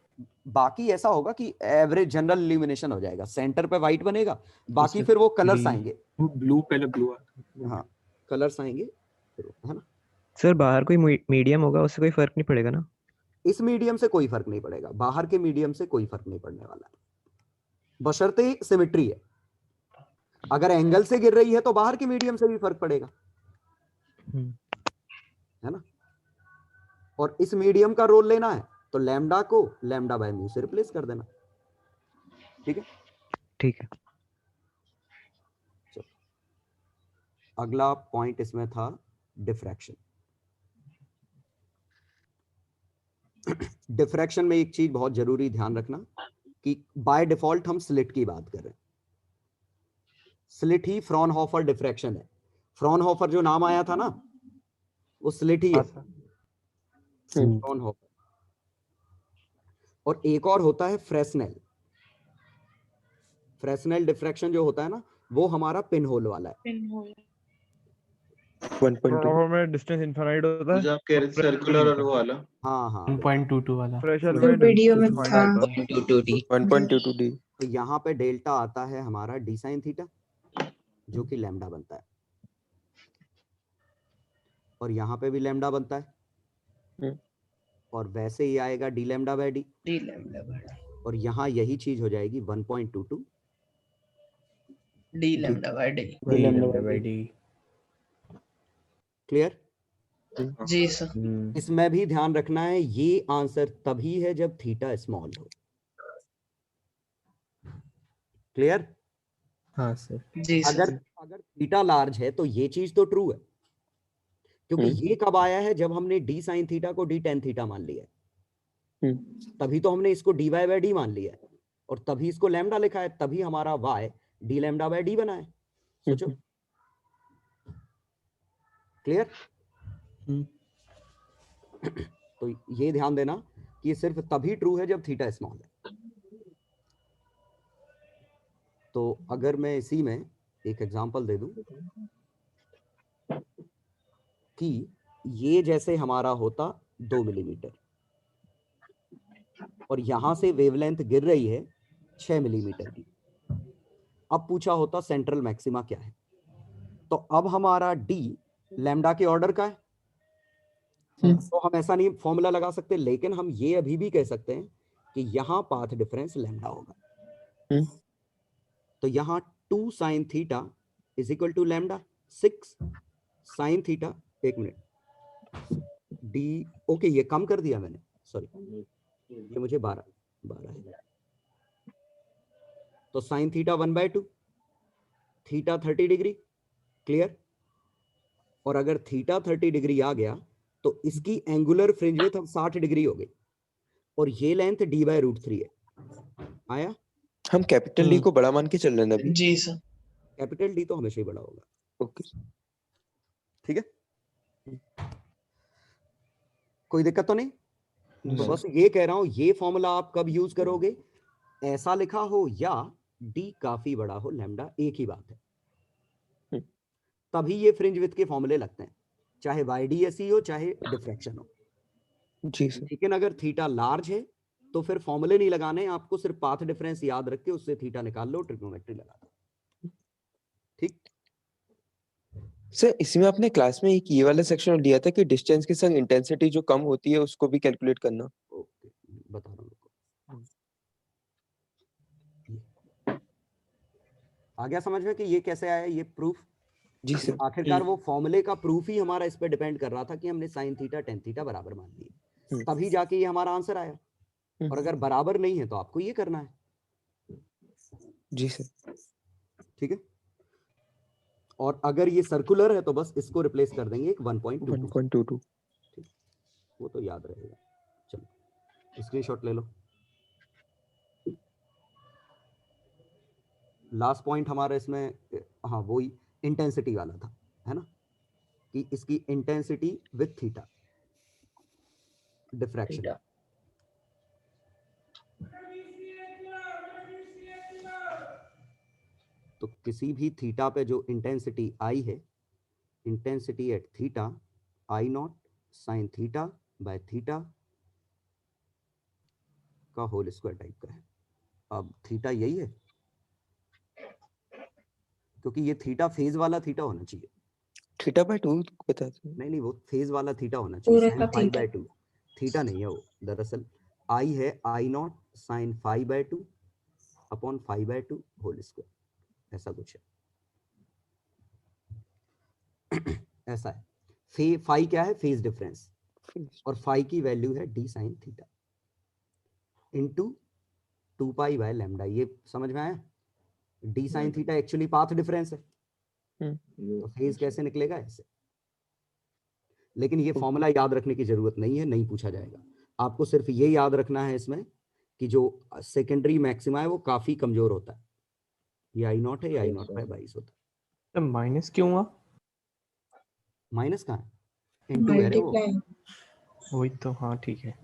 बाकी ऐसा होगा कि एवरेज जनरल इल्यूमिनेशन हो जाएगा, सेंटर पे व्हाइट बनेगा, बाकी फिर वो कलर्स आएंगे, ब्लू पहले ब्लू हाँ कलर्स आएंगे फिर, है ना? सर बाहर कोई मीडियम होगा, उससे कोई फर्क नहीं पड़ेगा ना? इस मीडियम से कोई फर्क नहीं पड़ेगा, बाहर के मीडियम से कोई फर्क नहीं पड़ने वाला है, बशर्ते सिमेट्री है। अगर एंगल से गिर रही है तो बाहर के मीडियम से भी फर्क पड़ेगा, है ना? और इस मीडियम का रोल लेना है तो लैम्डा को लैम्डा बाय म्यू से रिप्लेस कर देना। ठीक है, ठीक है। चलो, अगला पॉइंट इसमें था डिफ्रैक्शन। डिफ्रैक्शन में एक चीज बहुत जरूरी ध्यान रखना कि बाय डिफॉल्ट हम स्लिट की बात कर रहे हैं, स्लिट ही फ्रॉनहोफर डिफ्रैक्शन है। फ्रॉनहोफर जो नाम आया था ना, वो स्लिट ही है, फ्रॉनहोफर। और एक और होता है फ्रेस्नेल। फ्रेस्नेल डिफ्रैक्शन जो होता है ना, वो हमारा पिन होल वाला है। 1.2 में डिस्टेंस इनफाइनाइट होता है, जो आप कह रहे थे सर्कुलर और वो वाला। हाँ हाँ 1.22 वाला प्रेशर जो वीडियो में था। 1.22 डी। तो यहाँ पे डेल्टा आता है हमारा डी साइन थीटा, जो कि लैम्डा बनता है, और यहाँ पे भी लैम्डा बनता है, और वैसे ही आएगा डी लैम्डा बाय डी, और यहाँ यही चीज हो जाएगी 1.22 D lambda by D. Clear? जी सर। इसमें भी ध्यान रखना है, ये आंसर तभी है जब थीटा स्मॉल हो। क्लियर? हाँ सर। जी सर। अगर थीटा लार्ज है तो ये चीज तो ट्रू है, क्योंकि ये कब आया है, जब हमने डी साइन थीटा को डी टेन थीटा मान लिया है, तभी तो हमने इसको डी वाई बाय डी मान लिया है, और तभी इसको लैम्डा लिखा है, तभी हमारा Y D lambda by D बना है। सोचो। क्लियर? तो ये ध्यान देना कि ये सिर्फ तभी ट्रू है जब थीटा स्मॉल है। तो अगर मैं इसी में एक एग्जांपल दे दूं कि ये जैसे हमारा होता 2 मिलीमीटर और यहां से वेवलेंथ गिर रही है 6 मिलीमीटर की। अब पूछा होता सेंट्रल मैक्सिमा क्या है, तो अब हमारा डी लैम्डा के ऑर्डर का है, तो हम ऐसा नहीं फॉर्मूला लगा सकते, लेकिन हम ये अभी भी कह सकते हैं कि यहाँ पाथ डिफरेंस लैम्डा होगा। तो यहाँ 2 sin theta is equal to lambda 6 sin theta, एक मिनट डी, ओके ये कम कर दिया मैंने, सॉरी ये मुझे 12 है। तो sin theta 1/2, theta 30 degree, clear. और अगर थीटा 30 डिग्री आ गया तो इसकी एंगुलर फ्रिंज विड्थ अब 60 डिग्री हो गई और ये लेंथ d/√3 है। आया? हम कैपिटल डी को बड़ा मान के चल रहे हैं अभी। जी सर। कैपिटल डी तो हमेशा ही बड़ा होगा। ओके ठीक है, कोई दिक्कत तो नहीं? तो बस ये कह रहा हूं, ये फॉर्मूला आप कब यूज करोगे, ऐसा लिखा हो या डी काफी बड़ा हो लैम्डा, एक ही बात है, तभी ये फ्रिंज विड्थ के फॉर्मूले लगते हैं, चाहे YDSE हो चाहे डिफ्रैक्शन हो। जी सर। लेकिन अगर थीटा लार्ज है तो फिर फॉर्मूले नहीं लगाने, आपको सिर्फ पाथ डिफरेंस याद रख के उससे थीटा निकाल लो, ट्रिग्नोमेट्री लगा दो। ठीक सर, इसमें आपने क्लास में एक ये वाला सेक्शन दिया था कि डिस्टेंस के संग इंटेंसिटी जो कम होती है उसको भी कैलकुलेट करना। ओके, बता रहा हूँ। आ गया समझ में कि ये कैसे आया ये प्रूफ? जी सर। आखिरकार वो फॉर्मूले का प्रूफ ही हमारा इस पे डिपेंड कर रहा था कि हमने sin थीटा tan थीटा बराबर मान लिए, तभी जाके ये हमारा आंसर आया। और अगर बराबर नहीं है तो आपको ये करना है। जी सर। ठीक है, और अगर ये सर्कुलर है तो बस इसको रिप्लेस कर देंगे एक 1.22। ठीक, वो तो याद रहेगा। चलो स्क्रीनशॉट ले लो। लास्ट पॉइंट हमारा इसमें, हाँ वही इंटेंसिटी वाला था, है ना, कि इसकी इंटेंसिटी विथ थीटा डिफ्रैक्शन। तो किसी भी थीटा पे जो इंटेंसिटी आई है, intensity at theta I0 sin theta by theta का होल स्क्वायर टाइप का है। अब थीटा यही है, क्योंकि ये थीटा फेज वाला थीटा होना चाहिए। थीटा बाय 2 बता दो। नहीं, वो फेज वाला थीटा होना चाहिए, पूरे sin का phi थीटा। by 2। थीटा नहीं है वो, दरअसल I है I0 sin phi by 2 upon phi by 2 whole square, ऐसा कुछ है। ऐसा है। फाई क्या है? फेज डिफरेंस, और फाई की वैल्यू है d sin theta into 2 pi by lambda. ये समझ में आया? d sin theta actually path difference है, तो फेज कैसे निकलेगा ऐसे। लेकिन ये फॉर्मूला याद रखने की जरूरत नहीं है, नहीं पूछा जाएगा। आपको सिर्फ ये याद रखना है इसमें कि जो सेकेंडरी मैक्सिमा है वो काफी कमजोर होता है। ये I0 है, ये I0 बाय 22 होता है। तो माइनस क्यों हुआ? माइनस कहाँ है? इनटू है रे वो। वही तो, हाँ ठीक है।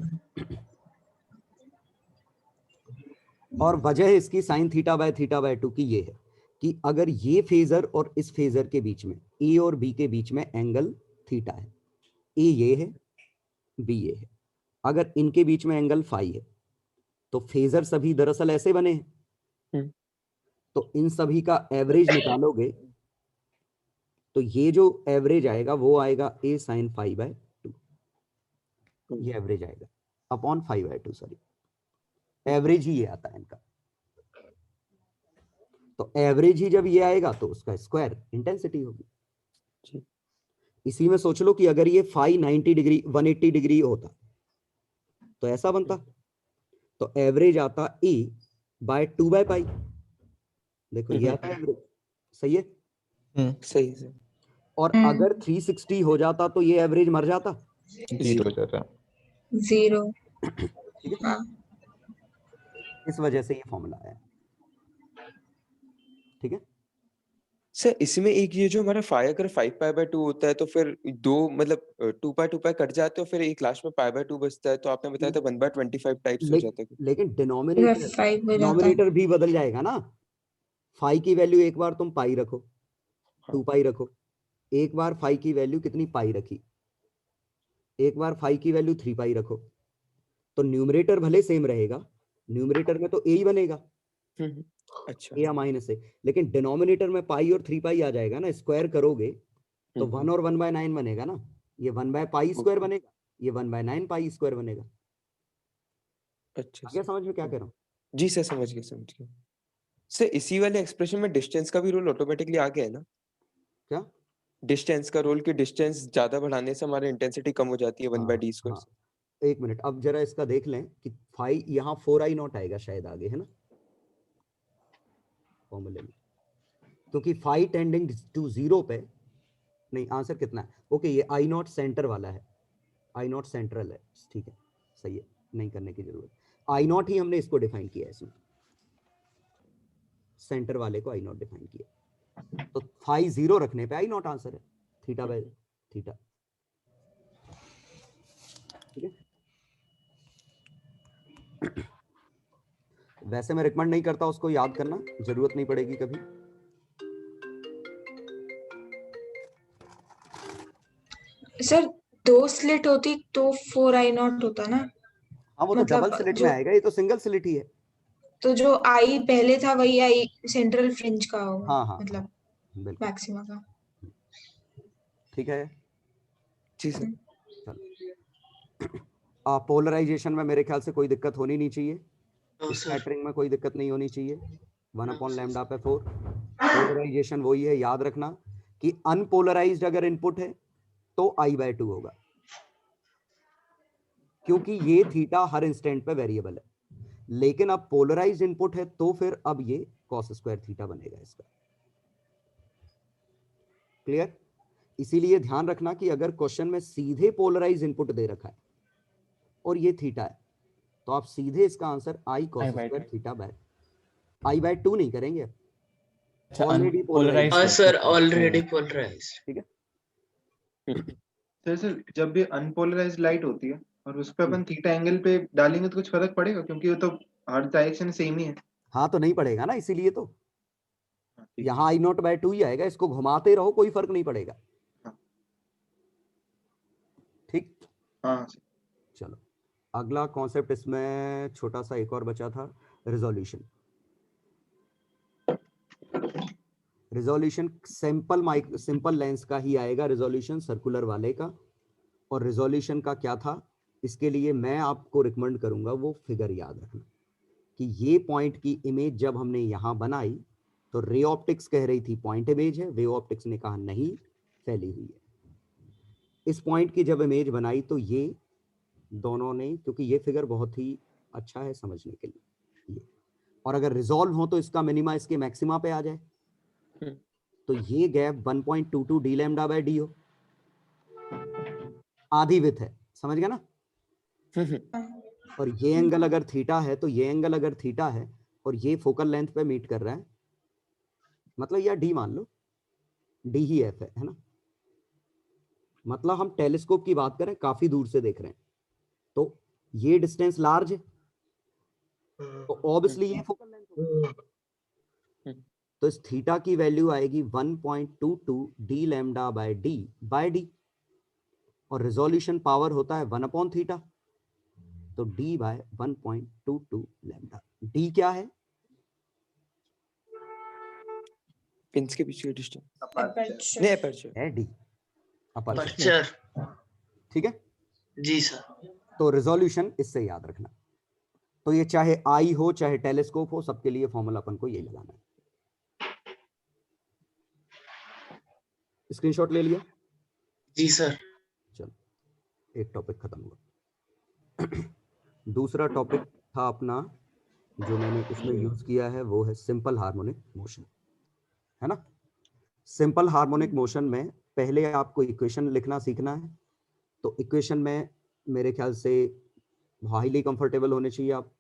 और वजह इसकी sin थीटा बाय 2 की ये है कि अगर ये फेजर और इस फेजर के बीच में, ए और बी के बीच में एंगल थीटा है, ए ये है, बी ये है, अगर इनके बीच में एंगल फाई है, तो फेजर सभी दरअसल ऐसे बने हैं। तो इन सभी का एवरेज निकालोगे तो ये जो एवरेज आएगा वो आएगा a sin phi by 2, ये एवरेज आएगा अपॉन 5/2, सॉरी एवरेज ही ये आता है इनका। तो एवरेज ही जब ये आएगा तो उसका स्क्वायर इंटेंसिटी होगी। इसी में सोच लो कि अगर ये फाई 90 डिग्री 180 डिग्री होता तो ऐसा बनता, तो एवरेज आता a बाय 2/पाई। देखो ये आता है एवरेज, सही है? सही है। और अगर 360 हो जाता तो ये एवरेज मर जाता, 0 हो जाता। 0। हाँ। इस वजह से ये फॉर्मूला आया। ठीक है सर, इसमें एक ये जो हमारा फाई अगर 5π/2 होता है तो फिर दो मतलब 2π कट जाते हैं, फिर एक लास्ट में π/2 बचता है। तो आपने बताया था 1/25 टाइप्स हो जाता है। लेकिन डिनोमिनेटर भी बदल जाएगा ना। फाई की वैल्यू एक बार तुम पाई रखो, 2 पाई रखो, एक बार फाई की वैल्यू कितनी पाई रखी, एक बार फाई की वैल्यू 3 पाई रखो, तो न्यूमरेटर भले सेम रहेगा, न्यूमरेटर में तो ए ही बनेगा, अच्छा ए या माइनस ए, लेकिन डिनोमिनेटर में पाई और 3 पाई आ जाएगा ना, स्क्वायर करोगे तो 1 और 1/9 बनेगा ना, ये 1/पाई स्क्वायर बनेगा, ये 1/9 पाई स्क्वायर बनेगा। अच्छा आगे समझ में क्या कह रहा हूँ? जी सर, समझ गया सर। इसी वाले एक्सप्रेशन में डिस्टेंस का भी रोल ऑटोमेटिकली आ गया है ना? क्या डिस्टेंस का रोल, कि डिस्टेंस ज्यादा बढ़ाने से हमारी इंटेंसिटी कम हो जाती है 1/d स्क्वायर से। एक मिनट, अब जरा इसका देख लें कि फाई यहाँ 4i0 आएगा शायद आगे, है ना फॉर्मूले में, क्योंकि फाई टेंडिंग टू 0 पे, नहीं आंसर कितना है, ओके ये i0 सेंटर वाला है, i0 सेंट्रल है, ठीक है सही है, नहीं करने की जरूरत, i0 ही हमने इसको डिफाइन किया है, इसमें सेंटर वाले को i0 डिफाइन किया, तो फाई 0 रखने पे i0 आंसर है, थीटा बाय थीटा, ठीक है। वैसे मैं रिकमेंड नहीं करता उसको याद करना, जरूरत नहीं पड़ेगी कभी। सर 2 स्लिट होती तो 4i0 होता ना, हाँ वो तो मतलब डबल स्लिट जो में आएगा, ये तो सिंगल स्लिट ही है। तो जो आई पहले था वही आई सेंट्रल फ्रिंज का होगा, हाँ मतलब बिल्कुल मैक्सिमा का। ठीक है जी सर। पोलराइजेशन में मेरे ख्याल से कोई दिक्कत होनी नहीं चाहिए, स्कैटरिंग में कोई दिक्कत नहीं होनी चाहिए, 1/λ/4। पोलराइजेशन वही है, याद रखना कि अनपोलराइज्ड अगर इनपुट है तो I/2 होगा, क्योंकि ये थीटा हर इंस्टेंट पे वेरिएबल है, लेकिन अब पोलराइज्ड इनपुट है तो फिर अब ये cos स्क्वायर थीटा बनेगा इसका। क्लियर? इसीलिए ध्यान रखना कि अगर क्वेश्चन में सीधे पोलराइज इनपुट दे रखा है और ये थीटा है, तो आप सीधे इसका answer I cos square theta by I/2 नहीं करेंगे, already polarized sir already polarized, ठीक है। सर जब भी अनपोलराइज्ड लाइट होती है और उस पे अपन थीटा एंगल पे डालेंगे तो कुछ फर्क पड़ेगा, क्योंकि वो तो हर डायरेक्शन सेम ही है। हाँ तो नहीं पड़ेगा ना, इसीलिए तो यहाँ I0/2 ही आएगा, इसको घुमाते रहो कोई फर्क नहीं पड़ेगा, ठीक। हाँ चलो अगला कॉन्सेप्ट इसमें छोटा सा एक और बचा था, रिजोल्यूशन। रिजोल्यूशन सिंपल लेंस का ही आएगा, रिजोल्यूशन सर्कुलर वाले का। और रिजोल्यूशन का क्या था, इसके लिए मैं आपको रिकमेंड करूंगा वो फिगर याद रखना कि ये पॉइंट की इमेज जब हमने यहां बनाई तो रे ऑप्टिक्स कह रही थी पॉइंट इमेज है, वेव ऑप्टिक्स ने कहा नहीं फैली हुई है। इस पॉइंट की जब इमेज बनाई तो ये दोनों ने, क्योंकि ये फिगर बहुत ही अच्छा है समझने के लिए ये, और अगर रिजॉल्व हो तो इसका मिनिमा इसके मैक्सिमा पे आ जाए, तो ये गैप 1.22 d/d हो, आधी विड्थ है, समझ गया ना। और ये एंगल अगर थीटा है तो ये एंगल अगर थीटा है और ये फोकल लेंथ पे मीट कर रहा है, मतलब या डी मान लो, डी ही एफ है ना, मतलब हम टेलीस्कोप की बात करें काफी दूर से देख रहे हैं तो ये डिस्टेंस लार्ज है, तो ऑब्वियसली ये फोकल लेंथ होगी, तो इस थीटा की वैल्यू आएगी 1.22 d/d, और रिजोल्यूशन पावर होता है 1/θ, तो d/1.22 लैम्डा। d क्या है? पिंस के पीछे डिस्टेंस, अपर्चर नहीं अपर्चर है d, अपर्चर, ठीक है जी सर। तो रिजोल्यूशन इससे याद रखना, तो ये चाहे आई हो चाहे टेलीस्कोप हो, सबके लिए फॉर्मूला अपन को यही लगाना है। स्क्रीनशॉट ले लिया? जी सर। चलो एक टॉपिक खत्म हुआ। दूसरा टॉपिक था अपना जो मैंने इसमें यूज किया है, वो है सिंपल हार्मोनिक मोशन, है ना। सिंपल हार्मोनिक मोशन में पहले आपको इक्वेशन लिखना सीखना है, तो इक्वेशन में मेरे ख्याल से हाईली कंफर्टेबल होने चाहिए आप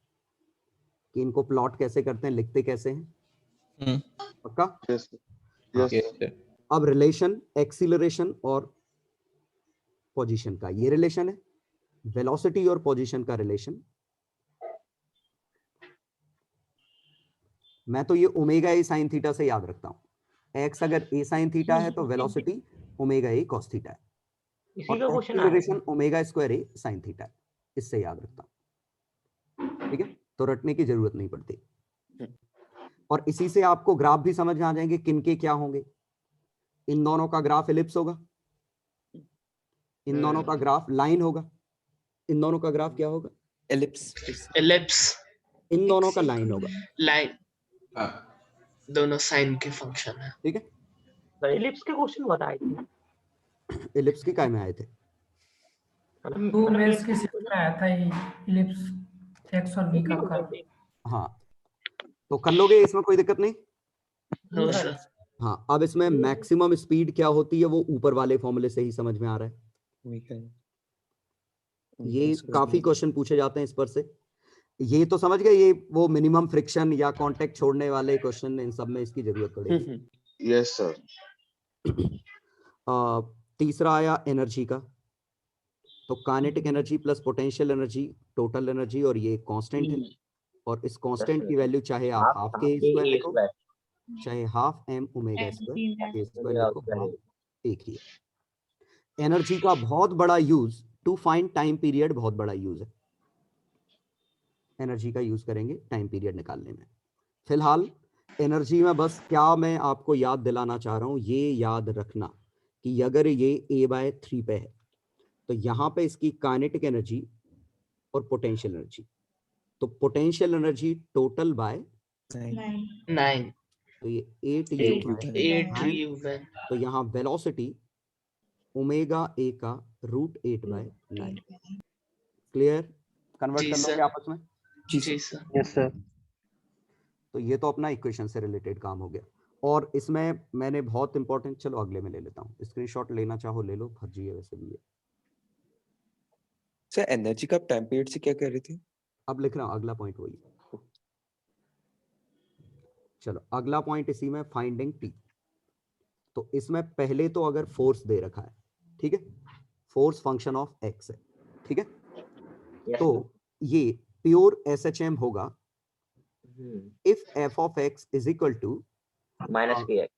कि इनको प्लॉट कैसे करते हैं, लिखते कैसे हैं, पक्का? Yes yes. अब रिलेशन एक्सीलरेशन और पोजीशन का ये रिलेशन है, वेलोसिटी और पोजीशन का रिलेशन, मैं तो ये ओमेगा ए साइन थीटा से याद रखता हूँ। एक्स अगर ए साइन थीटा है तो velocity omega A cos theta है, इसी और का क्वेश्चन आया एक्सीलरेशन ओमेगा स्क्वायर ए साइन थीटा है। इससे याद रखता हूँ, ठीक है, तो रटने की जरूरत नहीं पड़ती। और इसी से आपको ग्राफ भी समझ में आ जाएंगे किन के क्या होंगे। इन दोनों का ग्राफ एलिप्स होगा, इन दोनों का ग्राफ लाइन होगा, इन दोनों का ग्राफ क्या होगा? एलिप्स। एलिप्स। इन दोनों का लाइन होगा, लाइन। दोनों साइन के फंक्शन है। ठीक है। तो एलिप्स के क्वेश्चन बताए थे। एलिप्स के काय में आए थे? मतलब मेंस के सेट में आया था ये एलिप्स एक्स और बी का कर्व। हाँ, तो कर लोगे, इसमें कोई दिक्कत नहीं। No sir. हाँ, अब इसमें मैक्सिमम स्पीड क्या होती है वो ऊपर वाले फॉर्मूले से ही समझ में आ रहा है। ये काफी क्वेश्चन पूछे जाते हैं इस पर से। ये तो समझ गए, ये वो मिनिमम फ्रिक्शन या कांटेक्ट छोड़ने वाले क्वेश्चन, इन सब में इसकी जरूरत पड़ेगी। Yes sir. तीसरा आया एनर्जी का, तो kinetic energy plus potential energy total energy, और ये कांस्टेंट है, और इस कांस्टेंट की वैल्यू चाहे आप हाफ के स्क्वायर लिखो चाहे हाफ एम ओमेगा स्क्वायर के स्क्वायर लिखो, एक ही है। एनर्जी का बहुत बड़ा use to find time period, बहुत बड़ा यूज है। एनर्जी का यूज करेंगे टाइम पीरियड निकालने में। फिलहाल एनर्जी में बस क्या मैं आपको याद दिलाना चाह रहा हूं, ये याद रखना कि अगर ये a/3 पे है तो यहाँ पे इसकी काइनेटिक एनर्जी और पोटेंशियल एनर्जी, तो पोटेंशियल एनर्जी टोटल बाय 9। तो ये 8u, तो यहाँ वेलोसिटी ओमेगा ए का √8/9। क्लियर? कन्वर्ट कर लोगे आपस में? जी सर। Yes sir. तो ये तो अपना इक्वेशन से रिलेटेड काम हो गया। और इसमें मैंने बहुत इंपॉर्टेंट, चलो अगले में ले लेता हूँ, स्क्रीनशॉट लेना चाहो ले लो, फर्जी है वैसे भी है। सर एनर्जी का टाइम पीरियड से क्या कह रहे थे? अब लिख रहा हूँ अगला पॉइंट वही। चलो अगला पॉइंट इसी में फाइंडिंग टी। तो इसमें पहले तो अगर फोर्स दे रखा है, ठीक है, फोर्स फंक्शन ऑफ एक्स है, ठीक है, तो ये प्योर SHM होगा if f of x is equal to minus kx।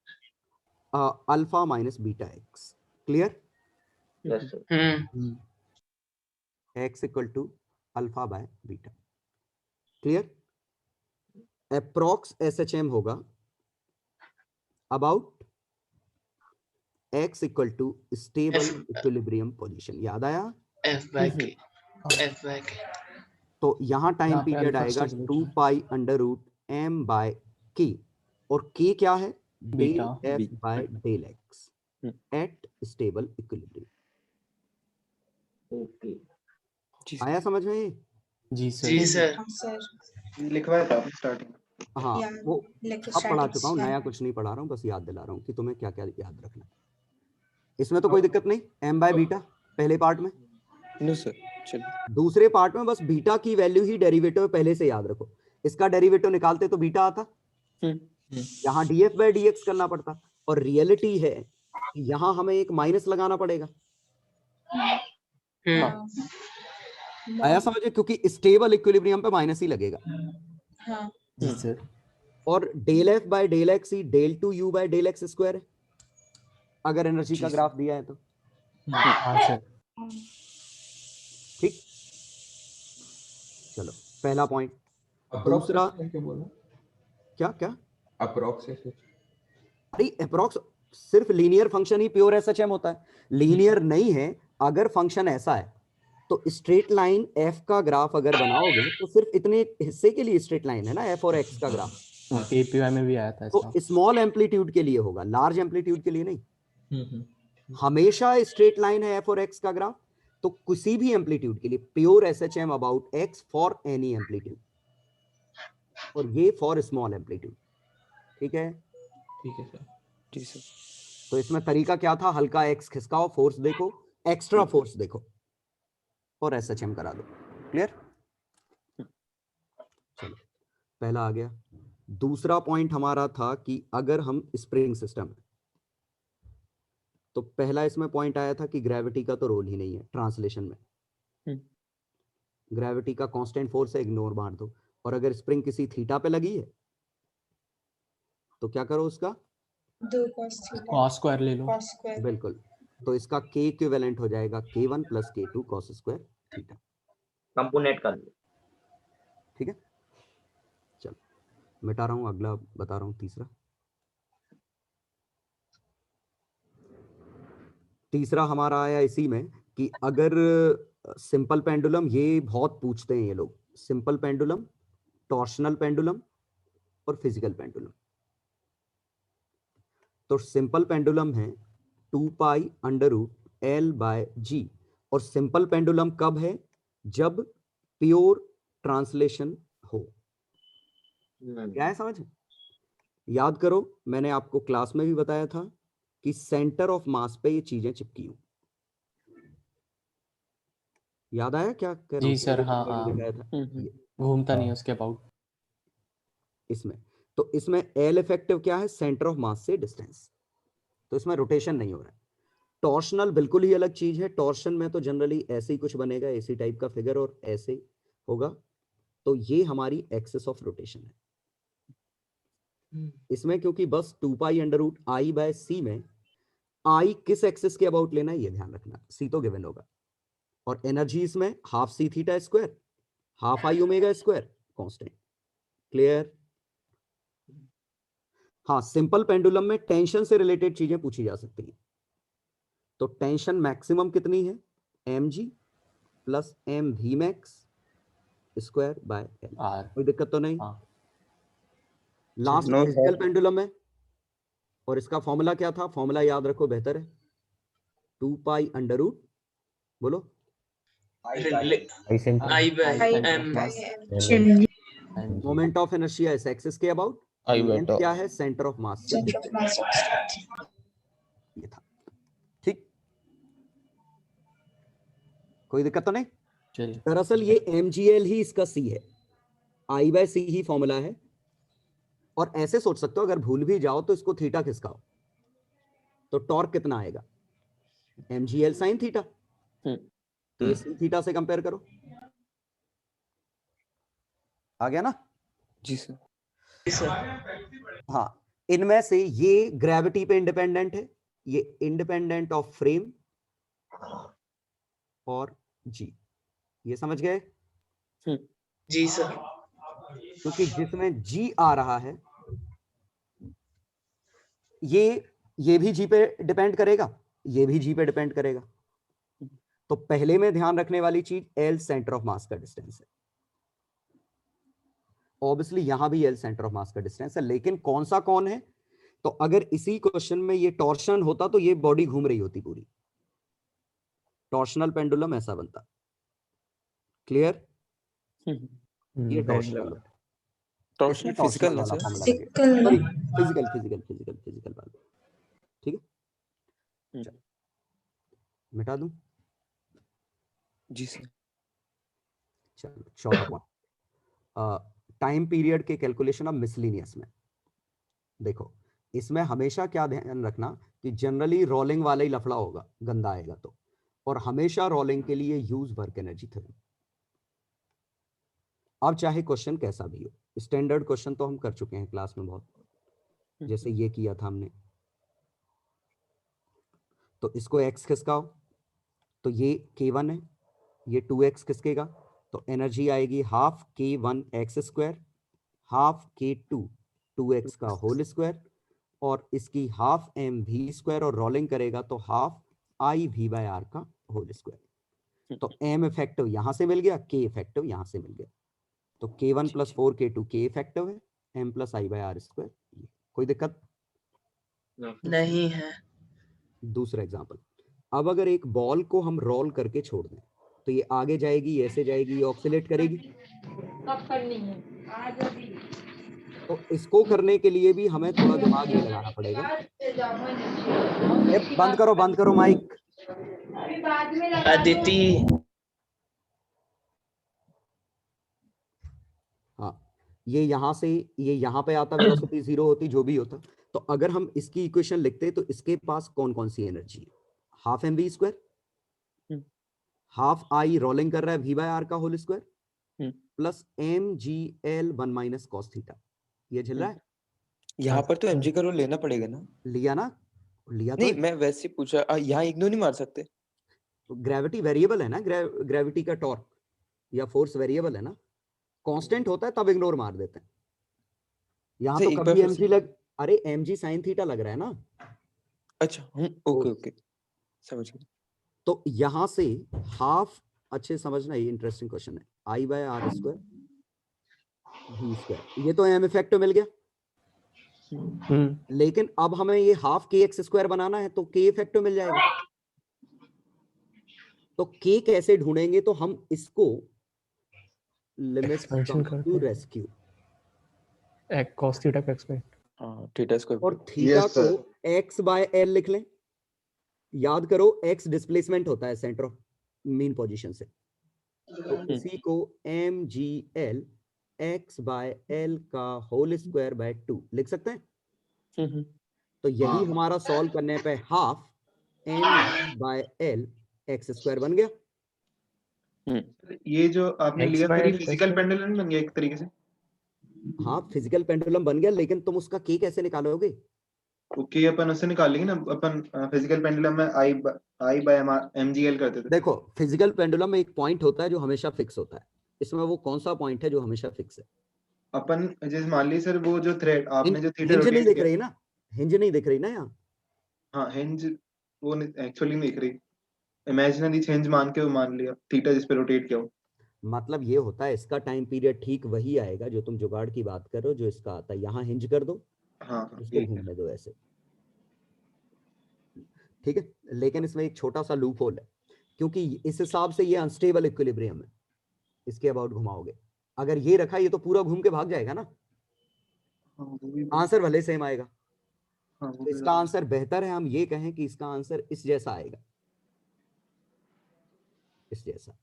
Alpha minus beta x. Clear? Yes sir. x equal to alpha by beta. Clear? Approx SHM होगा about x equal to stable equilibrium position. याद आया? f/k। तो यहाँ time period आएगा 2 pi under root m by k, और k क्या है? Del f by del x at stable equilibrium. Okay, आया समझ में ये? जी सर। जी सर। लिखवाया था आपने स्टार्टिंग। हाँ, वो अब पढ़ा चुका हूँ, नया कुछ नहीं पढ़ा रहा हूँ, बस याद दिला रहा हूँ कि तुम्हें क्या क्या याद रखना है। इसमें तो कोई दिक्कत नहीं, m बाय बीटा पहले पार्ट में। नो सर, चलिए। दूसरे पार्ट में बस बीटा की वैल्यू ही डेरिवेटिव पहले से याद रखो। इसका डेरिवेटिव निकालते तो बीटा आता, यहाँ df/dx करना पड़ता, और रियलिटी है यहाँ हमें एक माइनस लगाना पड़ेगा। आया समझे? क्योंकि स्टेबल इक्विलिब्रियम पे माइनस ही लगेगा। जी सर। और del f by del x ही del 2u by del x square है, अगर एनर्जी का ग्राफ दिया है तो। हाँ सर। ठीक, चलो पहला पॉइंट। दूसरा क्या क्या अप्रोक्स? अरे अप्रोक्स सिर्फ लीनियर फंक्शन ही प्योर SHM होता है। लीनियर नहीं है, अगर फंक्शन ऐसा है तो स्ट्रेट लाइन f का ग्राफ अगर बनाओगे तो सिर्फ इतने हिस्से के लिए स्ट्रेट लाइन है ना, f और x का ग्राफ। APY में भी आया था तो स्मॉल एम्पलीट्यूड के लिए होगा, लार्ज एम्पलीट्यूड के लिए नहीं। हमेशा स्ट्रेट लाइन है f और x का ग्राफ, तो किसी भी एम्पलीट्यूड के लिए pure SHM about x for any amplitude, और ये फॉर स्मॉल एम्पलीट्यूड। ठीक है? ठीक है सर। जी सर। तो इसमें तरीका क्या था? हल्का x खिसकाओ, फोर्स देखो, एक्स्ट्रा फोर्स देखो, और SHM करा दो। क्लियर? चलो पहला आ गया। दूसरा पॉइंट हमारा था कि अगर हम स्प्रिंग सिस्टम, तो पहला इसमें पॉइंट आया था कि ग्रेविटी का तो रोल ही नहीं है ट्रांसलेशन में। ग्रेविटी का कांस्टेंट फोर्स है, इग्नोर मार दो। और अगर स्प्रिंग किसी थीटा पे लगी है तो क्या करो उसका 2 cos थीटा cos स्क्वायर ले लो। cos square. बिल्कुल, तो इसका k इक्विवेलेंट हो जाएगा k1 + k2 cos square theta. Component कर लो। ठीक है, चलो मिटा रहा हूं, अगला बता रहा हूं। तीसरा हमारा आया इसी में कि अगर सिंपल पेंडुलम, ये बहुत पूछते हैं ये लोग, सिंपल पेंडुलम, टॉर्शनल पेंडुलम और फिजिकल पेंडुलम। तो सिंपल पेंडुलम है 2π√L/g, और सिंपल पेंडुलम कब है? जब प्योर ट्रांसलेशन हो। क्या है समझ? याद करो, मैंने आपको क्लास में भी बताया था कि सेंटर ऑफ मास पे ये चीजें चिपकी हूं। याद आया क्या कह रहा जी हूं? सर, हाँ हाँ, दिखाया था ये घूमता नहीं है उसके अबाउट। इसमें। तो इसमें एल इफेक्टिव क्या है? सेंटर ऑफ मास से डिस्टेंस, तो इसमें रोटेशन नहीं हो रहा है। टॉर्शनल बिल्कुल ही अलग चीज है। टॉर्शन में तो जनरली ऐसे ही कुछ बनेगा, ऐसी टाइप का फिगर और ऐसे होगा, तो ये हमारी एक्सिस ऑफ रोटेशन है। इसमें क्योंकि बस 2π√I/c में I किस एक्सिस के अबाउट लेना है ये ध्यान रखना, c तो गिवन होगा, और एनर्जी इसमें half c theta square half I omega square constant. Clear? हाँ, सिंपल पेंडुलम में टेंशन से रिलेटेड चीजें पूछी जा सकती हैं। तो टेंशन मैक्सिमम कितनी है? mg + mvmax ²/L। कोई दिक्कत तो नहीं? Last No, physical sir. Pendulum है, और इसका फॉर्मूला क्या था? फॉर्मूला याद रखो, बेहतर है। 2π√, बोलो, मोमेंट ऑफ इनर्शिया इस एक्सिस के अबाउट, लेंथ क्या है? सेंटर ऑफ मास से डिस्टेंस। ये था, ठीक? कोई दिक्कत तो नहीं? दरअसल ये mgl ही इसका c है, I/c ही फॉर्मूला है। और ऐसे सोच सकते हो, अगर भूल भी जाओ तो इसको थीटा खिसकाओ, तो टॉर्क कितना आएगा? mgl sin theta. तो ये sin थीटा से कंपेयर करो, आ गया ना? जी सर। हाँ, इनमें से ये ग्रेविटी पे इंडिपेंडेंट है, ये इंडिपेंडेंट ऑफ फ्रेम और जी। ये समझ गए? जी सर। क्योंकि जिसमें जी आ रहा है ये भी जी पे डिपेंड करेगा, ये भी जी पे डिपेंड करेगा। तो पहले में ध्यान रखने वाली चीज एल सेंटर ऑफ मास का डिस्टेंस है। ऑब्वियसली यहां भी एल सेंटर ऑफ मास का डिस्टेंस है, लेकिन कौन सा कौन है? तो अगर इसी क्वेश्चन में ये टॉर्शन होता तो ये बॉडी घूम रही होती पूरी, टॉर्शनल पेंडुलम ऐसा बनता। क्लियर? ये टॉर्शनल फिजिकल ना वाला सर? फॉर्मूला लगेगा, सॉरी फिजिकल वाला। ठीक है, चलो मिटा दूं। जी सर। चलो, चौथा पॉइंट, टाइम पीरियड के कैलकुलेशन ऑफ मिसलिनियस में। देखो, इसमें हमेशा क्या ध्यान रखना कि जनरली रोलिंग वाला ही लफड़ा होगा, गंदा आएगा तो, और हमेशा रोलिंग के लिए यूज वर्क एनर्जी थ्योरम। अब चाहे क्वेश्चन कैसा भी हो, स्टैंडर्ड क्वेश्चन तो हम कर चुके हैं क्लास में बहुत, जैसे ये किया था हमने। तो इसको x खिसकाओ, तो ये k1 है, ये 2x खिसकेगा, तो एनर्जी आएगी half k1x² half k2 2x का होल स्क्वायर, और इसकी हाफ mv², और रोलिंग करेगा तो हाफ IV/r का होल स्क्वायर। तो m इफेक्टिव यहां से मिल गया, k इफेक्टिव यहां से मिल गया, तो k1 + 4k2 k इफेक्टिव है, m + I/r²। कोई दिक्कत नहीं है। दूसरा एग्जांपल, अब अगर एक बॉल को हम रोल करके छोड़ दें तो ये आगे जाएगी, ऐसे जाएगी, ऑक्सीलेट करेगी। तो इसको करने के लिए भी हमें थोड़ा दिमाग ये लगाना पड़ेगा। बंद करो माइक। अदिति। हाँ, ये यहाँ से ये यहाँ पे आता, वेलोसिटी 0 होती, जो भी होता। तो अगर हम इसकी इक्वेशन लिखते तो इसके पास कौन कौन सी एनर्जी है? Half mv², half I rolling कर रहा है v/r का whole square, plus mgl1 - cos theta. ये झेल रहा है? यहाँ पर तो mg का रूल लेना पड़ेगा ना? लिया ना, लिया तो नहीं, मैं वैसे ही पूछा, यहाँ इग्नोर नहीं मार सकते? ग्रेविटी वेरिएबल है ना, ग्रेविटी का टॉर्क या फोर्स वेरिएबल है ना, कांस्टेंट होता है तब इग्नोर मार देते हैं। यहाँ तो एक बार कभी फिर mg से। लग, अरे mg sin थीटा लग रहा है ना। अच्छा, ओके ओके, समझ गया। तो यहाँ से हाफ, अच्छे समझना, ये इंटरेस्टिंग क्वेश्चन है, I by r square v square, ये तो m इफेक्टिव मिल गया। लेकिन अब हमें ये हाफ के एक्स स्क्वायर बनाना है, तो के इफेक्टिव मिल जाएगा। तो के कैसे ढूंढेंगे, तो हम इसको लिमिट्स एक्सपेंशन करते टू हैं, रेस्क्यू cos थीटा को एक्सपेंड, हाँ, थीटा स्क्वायर और थीटा Yes, sir. को x बाय एल लिख लें। याद करो x डिस्प्लेसमेंट होता है सेंटर ऑफ मीन पोजीशन से, तो इसी को mgl x बाय एल का होल स्क्वायर बाय 2 लिख सकते हैं। तो यही हाँ। हमारा सॉल्व करने पे half m by L x square बन गया। ये जो आपने X लिया by फिर L फिजिकल कैसे? पेंडुलम बन गया एक तरीके से। हाँ, फिजिकल पेंडुलम बन गया, लेकिन तुम उसका के कैसे निकालोगे? ओके, अपन उससे निकालेंगे ना, अपन फिजिकल पेंडुलम में आई बाय mgl करते थे। देखो, फिजिकल पेंडुलम में एक पॉइंट होता है जो हमेशा फिक्स होता है, इसमें वो कौन सा पॉइंट है जो हमेशा फिक्स है? अपन जैसे मान ली सर, वो जो थ्रेड आपने जो थीटा हिंज नहीं रोटेट दिख किया, रही ना, हिंज नहीं दिख रही ना यहाँ। हाँ हिंज, वो एक्चुअली नहीं दिख रही, इमेजिनरी हिंज मान के वो मान लिया थीटा जिस पे रोटेट किया हो। मतलब ये होता है, इसका टाइम पीरियड ठीक वही आएगा जो तुम जुगाड़ की बात कर रहे हो, जो इसका आता है। यहाँ हिंज कर दो, हाँ उसको घूमने दो ऐसे, ठीक है। लेकिन इसमें एक छोटा सा लूप होल है, क्योंकि इस हिसाब से ये अनस्टेबल इक्विलिब्रियम है, इसके अबाउट घुमाओगे। अगर ये रखा, ये तो पूरा घूम के भाग जाएगा ना, आंसर भले सेम आएगा। तो इसका आंसर बेहतर है हम ये कहें कि इसका आंसर इस जैसा आएगा, इस जैसा।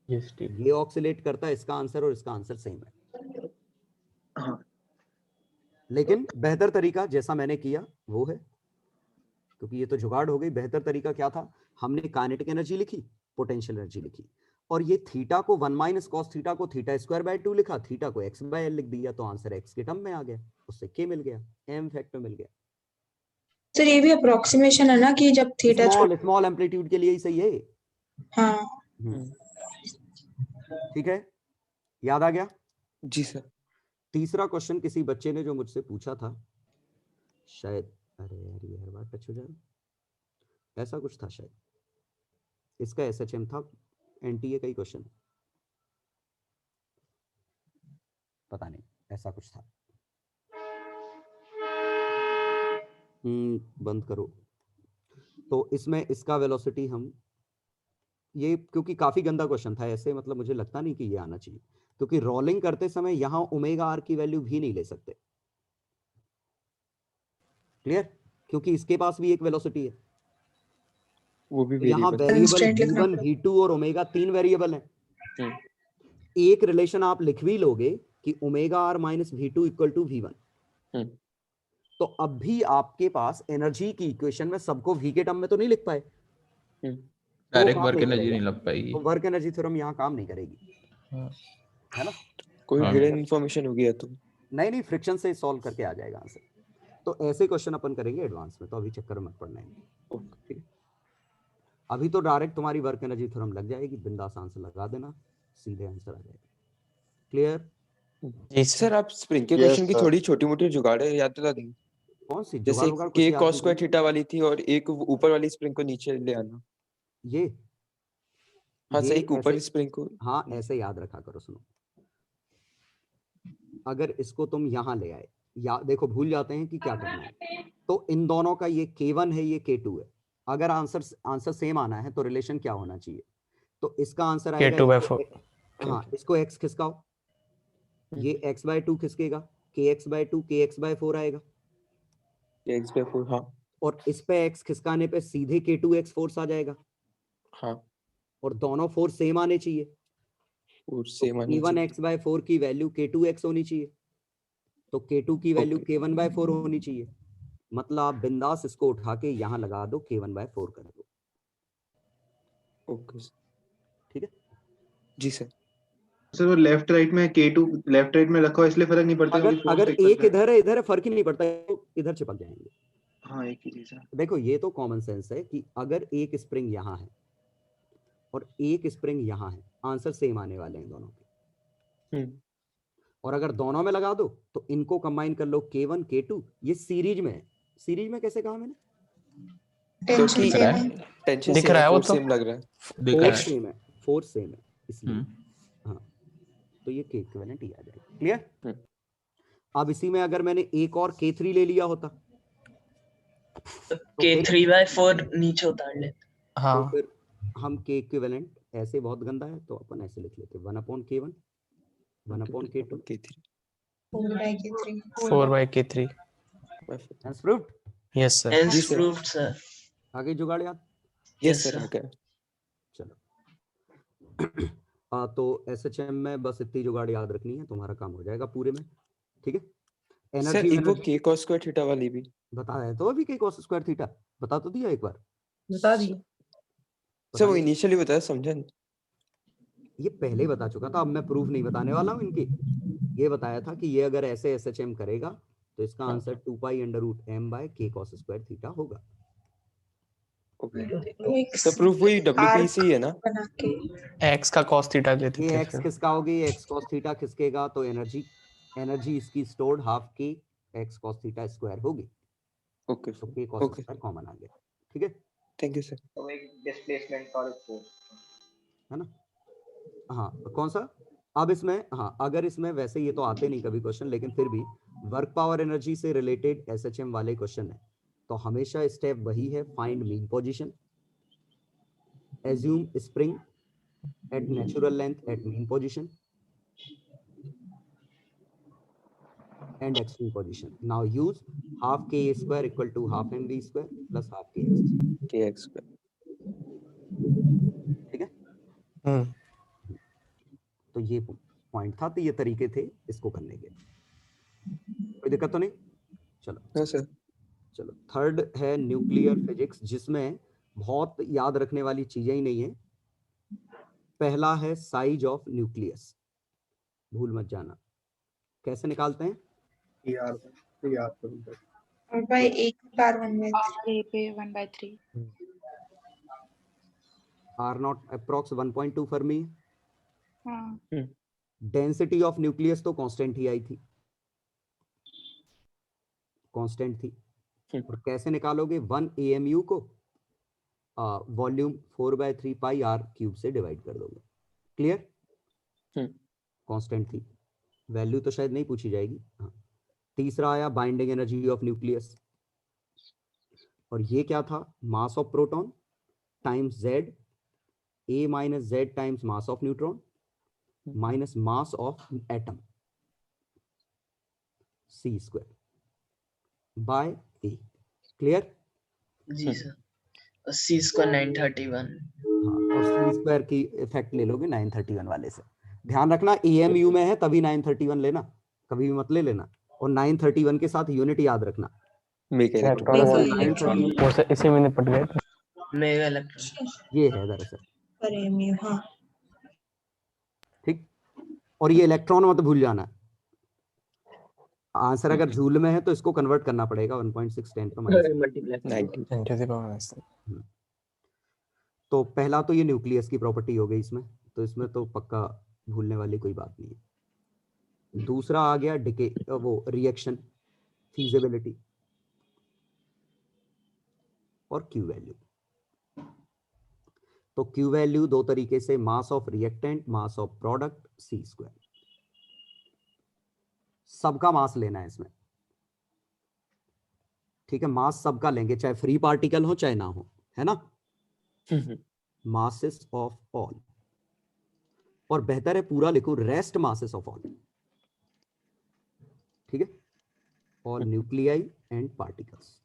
ये ऑक्सिलेट करता है इसका आंसर, और इसका आंसर सेम है। हाँ। लेकिन बेहतर तरीका जैसा मैंने किया वो है, क्योंकि ये तो जुगाड़ हो गई। बेहतर तरीका क्या था, हमने काइनेटिक एनर्जी लिखी, पोटेंशियल एनर्जी लिखी, और ये थीटा को 1 माइनस कॉस थीटा को थीटा स्क्वायर बाय 2 लिखा, थीटा को x बाय एल लिख दिया, तो आंसर x के टर्म में आ गया, उससे k मिल गया, m फैक्टर मिल गया। सर ये भी अप्रोक्सीमेशन है ना, कि जब थीटा स्मॉल एम्पलीट्यूड के लिए ही सही है। हाँ ठीक है, याद आ गया? जी सर। तीसरा क्वेश्चन किसी बच्चे ने जो मुझसे पूछा था, शायद, अरे यार ये हर बार टच हो जाए, ऐसा कुछ था शायद, इसका SHM था, NTA का ही क्वेश्चन, पता नहीं ऐसा कुछ था। बंद करो। तो इसमें इसका वेलोसिटी हम, ये क्योंकि काफी गंदा क्वेश्चन था ऐसे, मतलब मुझे लगता नहीं कि ये आना चाहिए, क्योंकि रोलिंग करते समय यहां ओमेगा आर की वैल्यू भी नहीं ले सकते। क्लियर? क्योंकि इसके पास भी एक वेलोसिटी है, वो भी तो यहाँ वेरिएबल वेरिएबल v1 v2 और ओमेगा 3 वेरिएबल है। एक रिलेशन आप लिख भी लोगे कि omega r minus v2 equal to v1, तो अब भी आपके पास एनर्जी की इक्वेशन में सबको v के टर्म में तो नहीं लिख पाए, डायरेक्ट वर्क एनर्जी नहीं लग पाएगी, तो वर्क एनर्जी थ्योरम यहाँ काम नहीं करेगी, है ना? कोई हिडन इंफॉर्मेशन हो गया तो नहीं, फ्रिक्शन से सॉल्व करके आ जाएगा आंसर। तो ऐसे क्वेश्चन अपन करेंगे एडवांस में, तो अभी चक्कर मत पड़ना है, ठीक है? अभी तो डायरेक्ट तुम्हारी वर्क एनर्जी थ्योरम लग जाएगी, बिंदास आंसर लगा देना, सीधे आंसर आ जाएगा। क्लियर? जी सर। आप स्प्रिंग के क्वेश्चन की थोड़ी छोटी मोटी जुगाड़ याद दिला देंगे? कौन सी जैसे जुगाड़? के कॉस स्क्वायर थीटा वाली थी, और एक ऊपर वाली स्प्रिंग को नीचे ले आना। ये हाँ सर, एक ऊपर स्प्रिंग को, हाँ ऐसे याद रखा करो। सुनो, अगर इसको तुम यहाँ ले आए, या देखो भूल जाते हैं कि क्या करना है, तो इन दोनों का ये K1 है, ये K2 है। अगर आंसर सेम आना है तो रिलेशन क्या होना चाहिए? तो इसका आंसर आएगा K2/4। हाँ, इसको x खिसकाओ, ये x/2 खिसकेगा, kx/2 kx/4 आएगा, kx/4। हाँ, और इस पे x खिसकाने पे सीधे K2x फोर्स आ जाएगा। हाँ, और दोनों फोर्स सेम आने चाहिए, और सेम आने चाहिए। K1x/4 की वैल्यू K2x होनी चाहिए, तो K2 की वैल्यू K1/4 होनी चाहिए। मतलब आप बिंदास इसको उठा के यहाँ लगा दो, K1/4 कर दो। ओके, ठीक है जी सर। सर वो लेफ्ट राइट में K2 लेफ्ट राइट में रखा हो इसलिए फर्क नहीं पड़ता अगर क्योंकि अगर फोर्स एक इधर है फर्क ही नहीं पड़ता, तो इधर चिपक जाएंगे। हाँ एक ही चीज है। देखो ये तो कॉमन सेंस है कि अगर एक स्प्रिंग यहाँ है और एक स्प्रिंग यहाँ है, आंसर सेम आने वाले हैं दोनों के। और अगर दोनों में लगा दो तो इनको कंबाइन कर लो, K1 K2, ये सीरीज में है। सीरीज में कैसे कहा मैंने? क्योंकि टेंशन दिख रहा है वो तो सेम लग रहा है, फोर्स सेम है इसलिए। हाँ तो ये K इक्विवेलेंट ही आ जाएगा। क्लियर? अब इसी में अगर मैंने एक और K3 ले लिया होता तो K3/4 नीचे उतार ले। हाँ तो फिर हम K इक्विवेलेंट ऐसे बहुत गंदा है तो अपन ऐसे लिख लेते 1/K1 1/K2 K3 4/K3 Hence proved? Yes sir. Hence proved sir. आगे जुगाड़ याद? यस सर आ गया। चलो तो SHM में बस इतनी जुगाड़ याद रखनी है, तुम्हारा काम हो जाएगा पूरे में। ठीक है? सर एक वो K cos square थीटा वाली भी बताया तो अभी K cos square थीटा बता तो दिया एक बार। बता दी सर, वो इनिशियली बताया, समझा नहीं। ये पहले ही बता चुका था, अब मैं प्रूफ नहीं बताने वाला हूँ इनकी। ये बताया था कि ये अगर ऐसे SHM करेगा तो इसका answer 2π√m/K cos square theta होगा। तो प्रूफ वही WP से ही है ना? x का cos थीटा लेते थे। ये x किसका होगी? x cos थीटा खिसकेगा तो एनर्जी इसकी stored half K x cos theta square होगी। ओके तो K cos स्क्वायर कॉमन आ गया। ठीक है? Thank you sir. तो एक डिस्प्लेसमेंट और एक फोर्स है ना? हाँ कौन सा? अब इसमें हाँ अगर इसमें वैसे ये तो आते नहीं कभी क्वेश्चन, लेकिन फिर भी वर्क पावर एनर्जी से रिलेटेड SHM वाले क्वेश्चन है तो हमेशा स्टेप वही है, find mean position, assume spring at natural length at mean position and extreme position. Now use half K square equal to half mv square plus half kx square. ठीक है? तो ये पॉइंट था, तो ये तरीके थे इसको करने के। कोई दिक्कत तो नहीं? चलो हाँ सर। चलो थर्ड है न्यूक्लियर फिजिक्स, जिसमें बहुत याद रखने वाली चीजें ही नहीं है। पहला है साइज ऑफ न्यूक्लियस, भूल मत जाना। कैसे निकालते हैं? R0 approx 1.2 Fermi. Density of nucleus तो कांस्टेंट ही आई थी, कांस्टेंट थी। और कैसे निकालोगे? 1 AMU को वॉल्यूम 4/3 पाई r क्यूब से डिवाइड कर दोगे। क्लियर? कांस्टेंट थी, वैल्यू तो शायद नहीं पूछी जाएगी। हाँ। तीसरा आया बाइंडिंग एनर्जी ऑफ न्यूक्लियस, और ये क्या था? Mass of proton times z, a माइनस z times mass of neutron minus mass of atom c square by a। Clear? जी सर। c square 931। हाँ, और c स्क्वायर की इफेक्ट ले लोगे 931 वाले से। ध्यान रखना AMU में है तभी 931 लेना, कभी भी मत ले लेना। और 931 के साथ यूनिट याद रखना। इसी में निपट गए। मेगा इलेक्ट्रॉन ये है दरअसल। ठीक, और ये इलेक्ट्रॉन मत भूल जाना। आंसर अगर जूल में है तो इसको कन्वर्ट करना पड़ेगा 1.6 10 to -90। तो पहला तो ये न्यूक्लियस की प्रॉपर्टी हो गई इसमें, तो इसमें तो पक्का भूलने वाली कोई बात नहीं है। दूसरा आ गया डिके, वो रिएक्शन फीजिबिलिटी और क्यू वैल्यू। तो क्यू वैल्यू दो तरीके से, mass of reactant, mass of product, c square. सबका मास लेना है इसमें। ठीक है, मास सबका लेंगे, चाहे फ्री पार्टिकल हो चाहे ना हो, है ना? मासेस ऑफ ऑल, और बेहतर है पूरा लिखो, रेस्ट मासेस ऑफ ऑल। ठीक है, ऑल न्यूक्लियाई एंड पार्टिकल्स।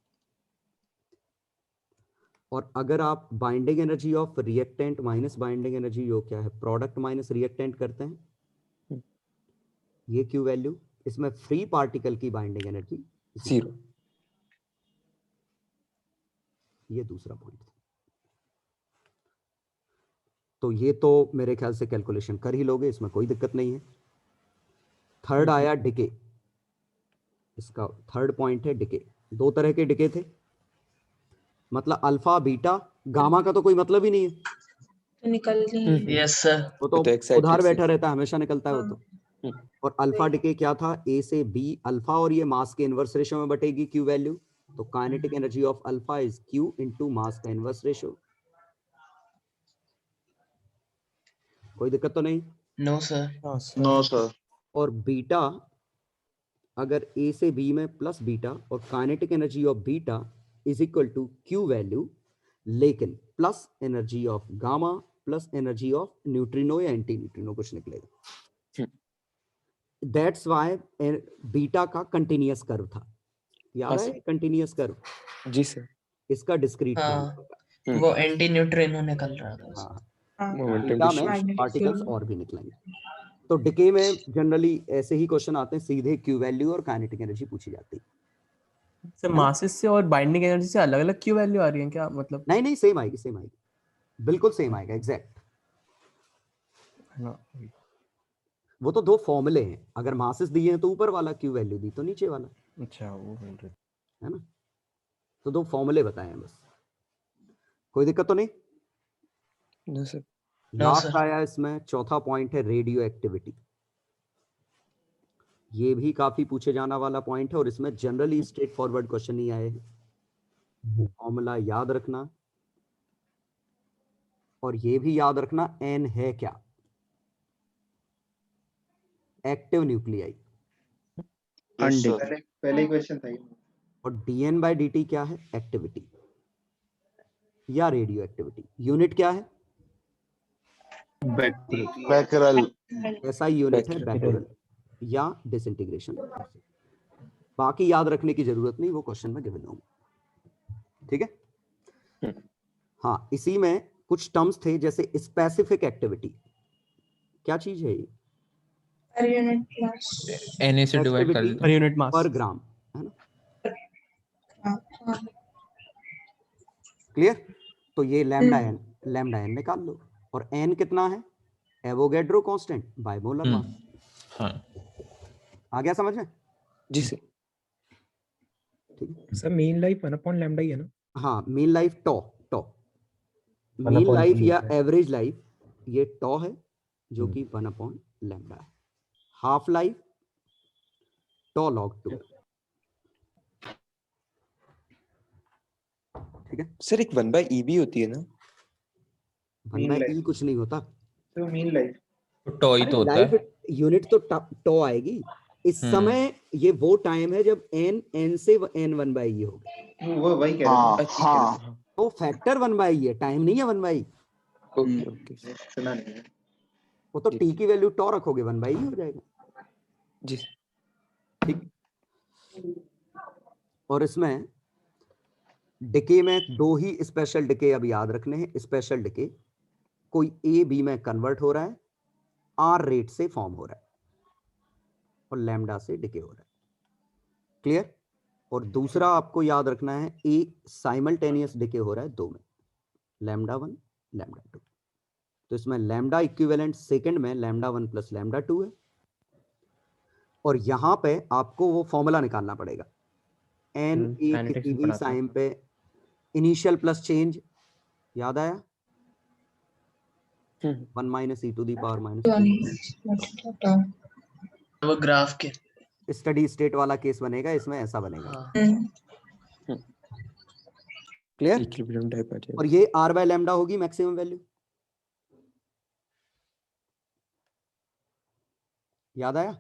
और अगर आप binding energy of reactant minus binding energy, जो क्या है, प्रोडक्ट माइनस रिएक्टेंट करते हैं, ये क्यू वैल्यू, इसमें फ्री पार्टिकल की बाइंडिंग एनर्जी 0। ये दूसरा पॉइंट था। तो ये तो मेरे ख्याल से कैलकुलेशन कर ही लोगे, इसमें कोई दिक्कत नहीं है। थर्ड आया डिके, इसका थर्ड पॉइंट है डिके। दो तरह के डिके थे, मतलब अल्फा बीटा, गामा का तो कोई मतलब ही नहीं है, तो निकलनी है। Yes sir. वो तो उधार बैठा रहता है, हमेशा निकलता है वो तो। हाँ, और अल्फा डिके क्या था, ए से बी अल्फा, और ये मास के इनवर्स रेशियो में बटेगी क्यू वैल्यू, तो kinetic energy of alpha is Q into mass का इनवर्स रेशियो। कोई दिक्कत तो नहीं? No sir. No sir. और बीटा, अगर ए से बी में प्लस बीटा, और kinetic energy of beta is equal to Q value, लेकिन plus energy of gamma plus energy of neutrino या एंटी न्यूट्रिनो कुछ निकलेगा। दैट्स वाई बीटा का कंटिन्यूअस कर्व था, याद है कंटिन्यूअस कर्व? जी सर। इसका डिस्क्रीट हाँ, वो एंटी न्यूट्रिनो निकल रहा था। बीटा में पार्टिकल्स और भी निकलेंगे। तो डिके में जनरली ऐसे ही क्वेश्चन आते हैं, सीधे क्यू वैल्यू और काइनेटिक एनर्जी पूछी जाती है। सर मासेस से और बाइंडिंग एनर्जी से अलग अलग क्यू वैल्यू आ रही है क्या, मतलब? नहीं नहीं, सेम आएगी, सेम आएगी, बिल्कुल सेम आएगा, एग्जैक्ट। वो तो दो फॉर्मूले हैं, अगर मासेस दिए हैं तो ऊपर वाला, क्यू वैल्यू दी तो नीचे वाला। अच्छा, वो बोल रहे है ना, तो दो फॉर्मूले बताए हैं बस, कोई दिक्कत तो नहीं? No sir. लास्ट आया इसमें चौथा पॉइंट है रेडियो एक्टिविटी। ये भी काफी पूछे जाना वाला पॉइंट है, और इसमें जनरली स्ट्रेट फॉरवर्ड क्वेश्चन ही आए हैं। फॉर्मूला याद रखना, और ये भी याद रखना एन है क्या, एक्टिव न्यूक्लियाई। पहले क्वेश्चन था ये। और dN by dt क्या है, एक्टिविटी या रेडियो एक्टिविटी। यूनिट क्या है, बैकरल। ऐसा यूनिट है बैकरल या डिसइंटीग्रेशन। बाकी याद रखने की जरूरत नहीं, वो क्वेश्चन में गिवन होंगे, ठीक है। हाँ, इसी में कुछ टर्म्स थे जैसे स्पेसिफिक एक्टिविटी, क्या चीज है ये? Per unit mass. Na से डिवाइड कर पर यूनिट मास पर ग्राम, है ना, हाँ, क्लियर? तो ये लैम्डा एन निकाल लो, और एन कितना है, Avogadro constant by molar mass. हाँ आ गया समझ में? जी सर। ठीक है सर मीन लाइफ 1/λ ही है ना? हाँ, मीन लाइफ टॉ, मीन लाइफ या एवरेज लाइफ, ये टॉ है जो कि 1/λ है। हाफ लाइफ टॉ log 2, ठीक है सर। एक 1/e भी होती है ना? 1/e कुछ नहीं होता, तो मीन लाइफ टॉ ही तो होता है। लाइफ यूनिट तो टॉ आएगी। इस समय ये वो टाइम है जब n से n 1/e होगा, वो वही कह रहा हूँ। हाँ। तो फैक्टर 1/e है, टाइम नहीं है 1/e। ओके ओके सुना नहीं है। वो तो t की वैल्यू टॉ रखोगे 1/e हो जाएगा, जी। ठीक। और इसमें डिके में दो ही स्पेशल डिके अब याद रखने हैं। स्पेशल डिके, कोई ए बी में कन्वर्ट हो रहा है, आर रेट से फॉर्म हो रहा है, और लैम्डा से डिके हो रहा है, क्लियर? और दूसरा आपको याद रखना है, ए साइमल्टेनियस डिके हो रहा है दो में, लैम्डा 1 लैम्डा 2। तो इसमें लैम्डा इक्विवेलेंट सेकंड में लैम्डा 1 प्लस लैम्डा 2 है, और यहां पे आपको वो फॉर्मूला निकालना पड़ेगा, एन ए किसी भी साइन पे इनिशियल प्लस चेंज, याद आया? 1 - e to the power -2। वो ग्राफ के स्टडी स्टेट वाला केस बनेगा, इसमें ऐसा बनेगा, क्लियर? इक्विलिब्रियम टाइप आ जाएगा। और ये r/λ होगी मैक्सिमम वैल्यू, याद आया?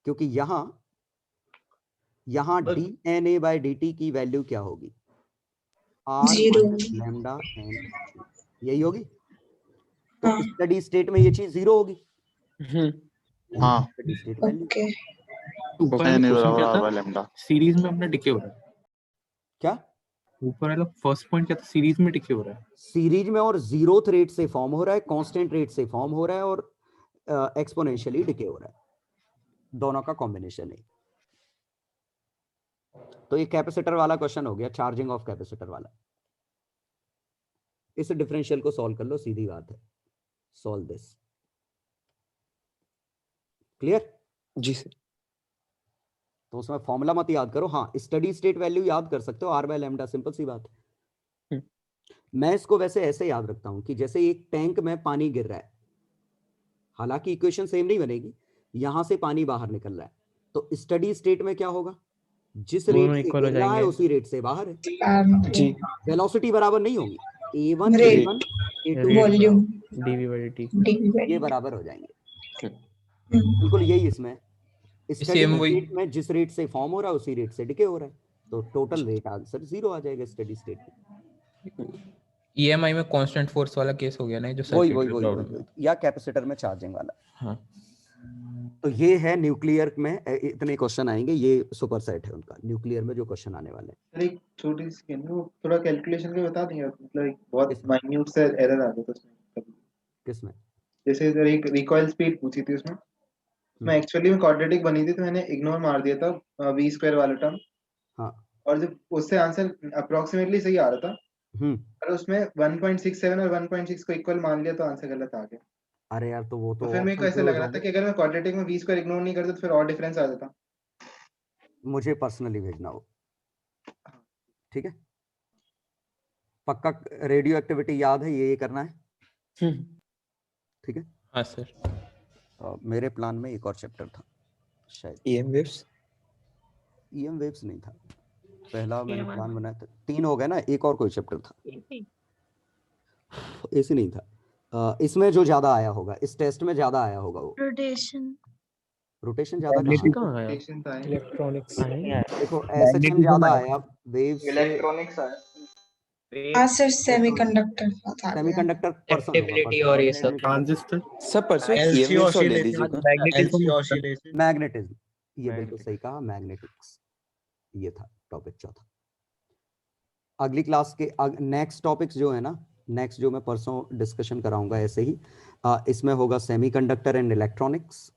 क्योंकि यहां dNA/dt की वैल्यू क्या होगी, r-λ n, यही होगी। तो स्टडी स्टेट में ये चीज 0 होगी, हाँ। Steady state value. सीरीज में अपना डिके हो रहा है क्या? ऊपर वाला फर्स्ट पॉइंट क्या था, सीरीज में डिके हो रहा है। सीरीज में और 0th रेट से फॉर्म हो रहा है, कांस्टेंट रेट से फॉर्म हो रहा है, और एक्सपोनेंशियली डिके हो रहा है, दोनों का कॉम्बिनेशन है। तो ये कैपेसिटर वाला क्वेश्चन हो गया, चार्जिंग ऑफ कैपेसिटर वाला। इस डिफरेंशियल को सॉल्व कर लो, सीधी बात है, सॉल्व दिस। क्लियर? जी सर। तो उसमें फॉर्मूला मत याद करो, हाँ स्टडी स्टेट वैल्यू याद कर सकते हो, r बाय लैम्डा, सिंपल सी बात है। मैं इसको वैसे ऐसे याद रखता हूं कि जैसे एक टैंक में पानी गिर रहा है, हालांकि इक्वेशन सेम नहीं बनेगी, यहां से पानी बाहर निकल रहा है, तो स्टडी स्टेट में क्या होगा, जिस रेट से गिर रहा है उसी रेट से बाहर है जी। वेलोसिटी बराबर नहीं होगी, a1 Rate. a1 a2 volume ये बराबर हो जाएंगे। बिल्कुल यही इसमें स्टडी स्टेट में जिस रेट से फॉर्म हो रहा है उसी रेट से डिके हो रहा है, तो टोटल रेट आंसर 0 आ जाएगा स्टडी स्टेट में। ईएमआई में कांस्टेंट फोर्स वाला केस हो गया ना, जो वही या कैपेसिटर में चार्जिंग वाला। हाँ। तो ये है न्यूक्लियर में, इतने क्वेश्चन आएंगे, ये सुपर सेट है उनका, न्यूक्लियर में जो क्वेश्चन आने वाले हैं। सर एक छोटी सी वो थोड़ा कैलकुलेशन के बता देंगे, मतलब एक बहुत माइन्यूट से एरर आ गया था उसमें। किसमें? जैसे सर एक रिकॉइल स्पीड पूछी थी उसमें, मैं एक्चुअली में क्वाड्रेटिक बनी थी तो मैंने इग्नोर मार दिया था v स्क्वायर वाला टर्म। हाँ। और जब उससे आंसर अप्रोक्सीमेटली सही आ रहा था, पर उसमें 1.67 और 1.6 को इक्वल मान लिया तो आंसर गलत आ गया। अरे यार तो वो तो फिर मेरे को ऐसा लग रहा था कि अगर मैं क्वाड्रेटिक में v स्क्वायर इग्नोर नहीं करता तो फिर और डिफरेंस आ जाता। मुझे पर्सनली भेजना हो, ठीक है? पक्का रेडियो एक्टिविटी याद है, ये करना है, ठीक है? हाँ सर। मेरे प्लान में एक और चैप्टर था शायद, EM वेव्स नहीं था, पहला मैंने प्लान बनाया था, 3 हो गए ना, एक और कोई चैप्टर था, ऐसे नहीं था। इसमें जो ज्यादा आया होगा, इस टेस्ट में ज्यादा आया होगा वो रोटेशन ज्यादा कहाँ आया? इलेक्ट्रॉनिक्स देखो एसएचएम ज्यादा आया, वेव्स इलेक्ट्रॉनिक्स आया। सर सेमीकंडक्टर पर्सन होगा, और ये सब ट्रांजिस्टर सब परसों EM वेव्स और ले लीजिएगा। मैग्नेटिज्म, ये बिल्कुल सही कहा, मैग्नेटिक्स, ये था टॉपिक चौथा। अगली क्लास के नेक्स्ट टॉपिक्स जो है ना, नेक्स्ट जो मैं परसों डिस्कशन कराऊंगा ऐसे ही, इसमें होगा सेमीकंडक्टर एंड इलेक्ट्रॉनिक्स।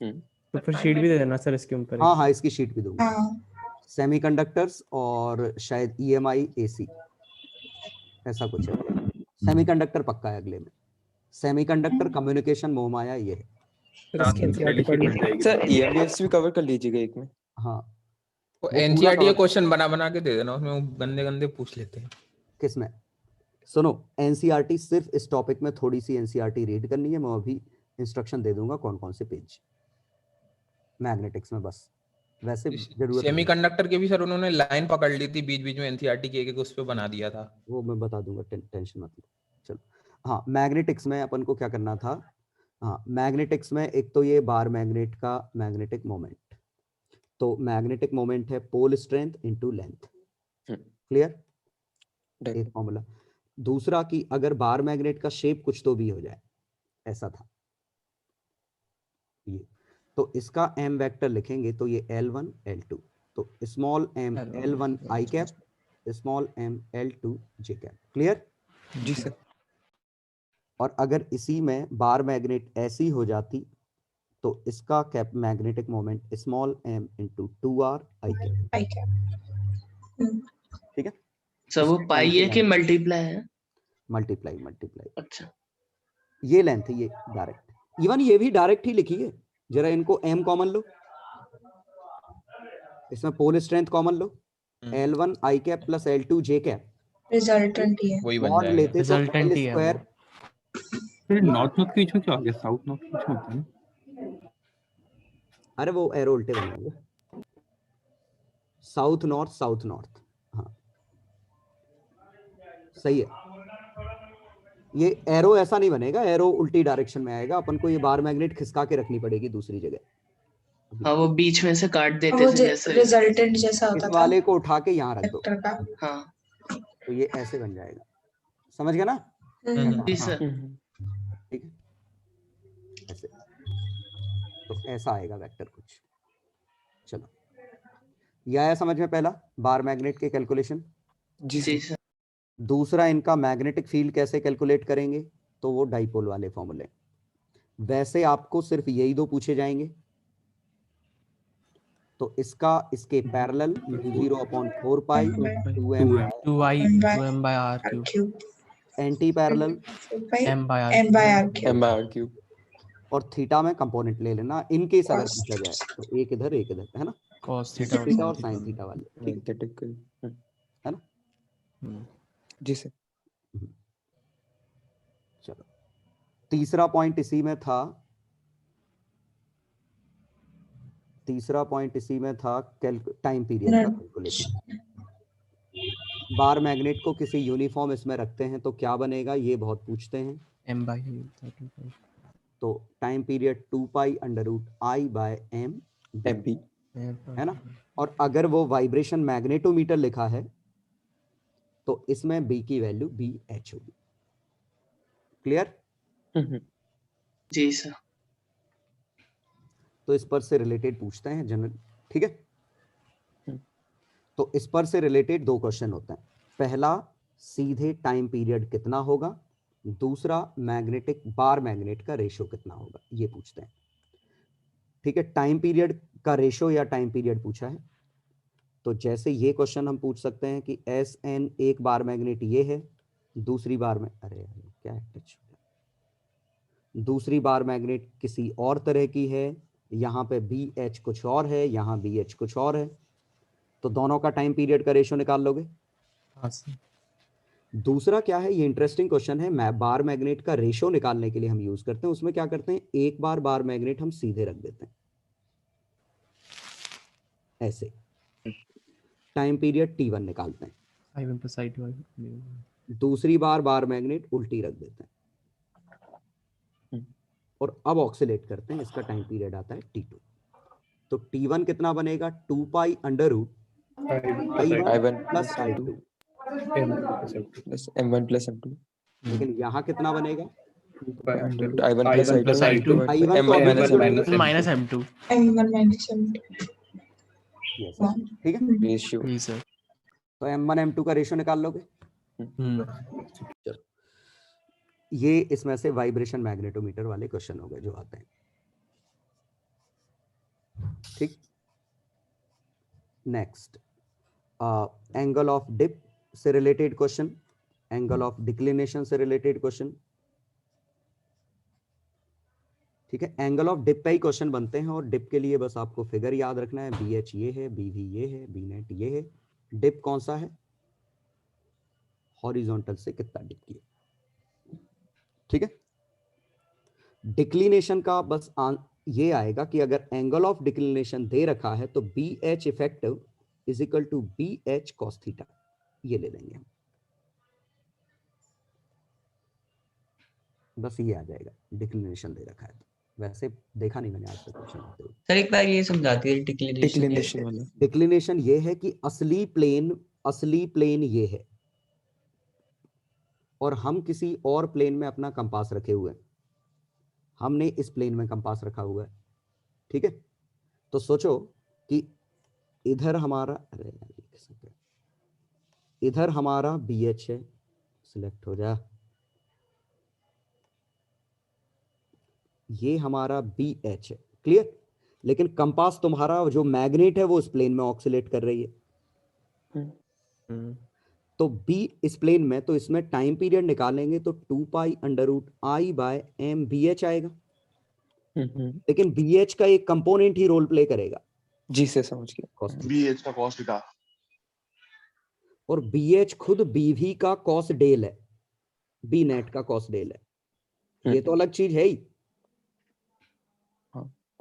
तो फिर शीट भी दे देना सर इसके ऊपर। हाँ इसकी शीट भी दूंगा। सेमीकंडक्टर्स और शायद EMI AC ऐसा कुछ है। सेमीकंडक्टर पक्का है अगले में, सेमीकंडक्टर कम्युनिकेशन मोहमाया ये है। सर EM वेव्स भी कवर कर लीजिएगा एक में। हाँ वो एनसीईआरटी क्वेश्चन बना के दे देना, उसमें वो गंदे पूछ लेते हैं। किसमें? सुनो, एनसीईआरटी सिर्फ इस टॉपिक में थोड़ी सी एनसीईआरटी रीड करनी है, मैं अभी इंस्ट्रक्शन दे दूंगा कौन कौन से पेज मैग्नेटिक्स में, बस वैसे जरूरत सेमीकंडक्टर के भी सर उन्होंने लाइन पकड़ ली थी बीच बीच में, एनसीईआरटी के एक उस पे बना दिया था, वो मैं बता दूंगा, टेंशन मत लो। चलो हाँ, मैग्नेटिक्स में अपन को क्या करना था, हाँ मैग्नेटिक्स में एक तो ये बार मैग्नेट का मैग्नेटिक मोमेंट, तो मैग्नेटिक मोमेंट है pole strength into length, clear, एक फॉर्मूला। दूसरा कि अगर बार मैग्नेट का शेप कुछ तो भी हो जाए, ऐसा था ये, तो इसका m वेक्टर लिखेंगे तो ये L1 L2, तो small m L1 I cap, small m L2 J cap, clear? जी सर। और अगर इसी में बार मैग्नेट ऐसी हो जाती तो इसका cap magnetic moment small m into 2r I cap, ठीक है? सर वो पाई है कि मल्टीप्लाई है? मल्टीप्लाई। अच्छा, ये लेंथ है, ये डायरेक्ट, इवन ये भी डायरेक्ट ही लिखी है, जरा इनको m कॉमन लो, इसमें पोल स्ट्रेंथ कॉमन लो, L1 I cap plus L2 J cap, resultant ही है, वही बन मॉड जाएगा। लेते तो L स्क्वायर। फिर नॉर्थ के बीच में क्या आ गया, साउथ नॉर्थ के बीच में होता है ना? अरे वो एरो उल्टे बनेंगे, साउथ नॉर्थ, हाँ सही है। ये एरो ऐसा नहीं बनेगा, एरो उल्टी डायरेक्शन में आएगा, अपन को ये बार मैग्नेट खिसका के रखनी पड़ेगी दूसरी जगह। हाँ वो बीच में से काट देते थे जैसे रिजल्टेंट जैसा होता इस था, वाले को उठा के यहाँ रख दो, हाँ तो ये ऐसे बन जाएगा, समझ गया ना? जी सर। ठीक है, ऐसे, तो ऐसा आएगा वेक्टर कुछ। चलो ये आया समझ में पहला बार मैग्नेट के कैलकुलेशन। जी सर। दूसरा इनका मैग्नेटिक फील्ड कैसे कैलकुलेट करेंगे, तो वो डाइपोल वाले फॉर्मूले। वैसे आपको सिर्फ यही दो पूछे जाएंगे, तो इसके parallel 0/4 pi 2m/r3, anti parallel M by R M by R cube. m by r cube और थीटा में कंपोनेंट ले लेना इन केस अगर Cos पूछा जाए तो एक इधर है ना, cos theta थीटा और sin साइन theta। थीटा वाले, ठीक है hypothetical है ना। जी सर। चलो तीसरा पॉइंट इसी में था, टाइम पीरियड का कैलकुलेशन। बार मैग्नेट को किसी यूनिफॉर्म इसमें रखते हैं तो क्या बनेगा, ये बहुत पूछते हैं। M by 35। तो time period 2 pi under root I by M mp है ना। और अगर वो वाइब्रेशन मैग्नेटोमीटर लिखा है तो इसमें बी की वैल्यू बी एच होगी। क्लियर? जी सर। तो इस पर से रिलेटेड पूछते हैं जनरल, ठीक है। तो इस पर से रिलेटेड दो क्वेश्चन होते हैं। पहला सीधे टाइम पीरियड कितना होगा, दूसरा मैग्नेटिक बार मैग्नेट का रेशियो कितना होगा, ये पूछते हैं। ठीक है, टाइम पीरियड का रेशियो या टाइम पीरियड पूछा है तो जैसे ये क्वेश्चन हम पूछ सकते हैं कि एस एन एक बार मैग्नेट ये है, दूसरी बार में क्या है टच, दूसरी बार मैग्नेट किसी और तरह की है, यहाँ पे बी एच कुछ और है, यहाँ बी एच कुछ और है, तो दोनों का टाइम पीरियड का रेशियो निकाल लोगे। हाँ सर। दूसरा क्या है, ये इंटरेस्टिंग क्वेश्चन है, बार मैग्नेट का रेशियो निकालने के लिए हम यूज करते हैं, उसमें क्या करते हैं, एक बार मैग्नेट हम सीधे रख देते हैं ऐसे, टाइम पीरियड T1 निकालते हैं। I1 plus I2 दूसरी बार मैग्नेट उल्टी रख देते हैं और अब ऑक्सीलेट करते हैं, इसका टाइम पीरियड आता है T2। तो T1 कितना बनेगा, 2 pi under root I1 plus I2 plus m1 plus m2। लेकिन यहाँ कितना बनेगा, I1 plus I2 I1 m1 minus minus M2। M1 minus M2। Yes, ठीक है। ratio। जी सर। तो M1 M2 का रेशियो निकाल लोगे। चलो ये इसमें से वाइब्रेशन मैग्नेटोमीटर वाले क्वेश्चन हो गए जो आते हैं, ठीक। नेक्स्ट एंगल ऑफ डिप से related question, angle of declination से रिलेटेड क्वेश्चन, ठीक है। एंगल ऑफ डिप पे ही क्वेश्चन बनते हैं और डिप के लिए बस आपको फिगर याद रखना है, बी एच ये है, बी वी ये है, बी नेट ये है। डिप कौन सा है, हॉरिजॉन्टल से कितना डिप किया, ठीक है। डिक्लिनेशन का बस ये आएगा कि अगर एंगल ऑफ डिक्लिनेशन दे रखा है तो B H effective is equal to B H cos theta, ये ले लेंगे हम, बस ये आ जाएगा। डिक्लिनेशन दे रखा है तो वैसे देखा नहीं मैंने आज तक क्वेश्चन होते हुए। सर एक बार ये समझा दीजिए डिक्लिनेशन वाला। डिक्लिनेशन ये है कि असली प्लेन ये है और हम किसी और प्लेन में अपना कंपास रखे हुए हैं, हमने इस प्लेन में कंपास रखा हुआ है, ठीक है। तो सोचो कि इधर हमारा इधर हमारा बी एच है, सिलेक्ट हो जा, ये हमारा बी एच है, क्लियर। लेकिन कंपास तुम्हारा जो मैग्नेट है वो इस प्लेन में ऑक्सीलेट कर रही है, तो बी इस प्लेन में, तो इसमें टाइम पीरियड निकालेंगे तो 2 pi under root I by M B H आएगा। लेकिन बी एच का एक कंपोनेंट ही रोल प्ले करेगा। जी से समझ गया। बी एच का कॉस थीटा, और बी एच खुद बी वी का कॉस डेल है, बी नेट का कॉस डेल है, ये तो अलग चीज है ही।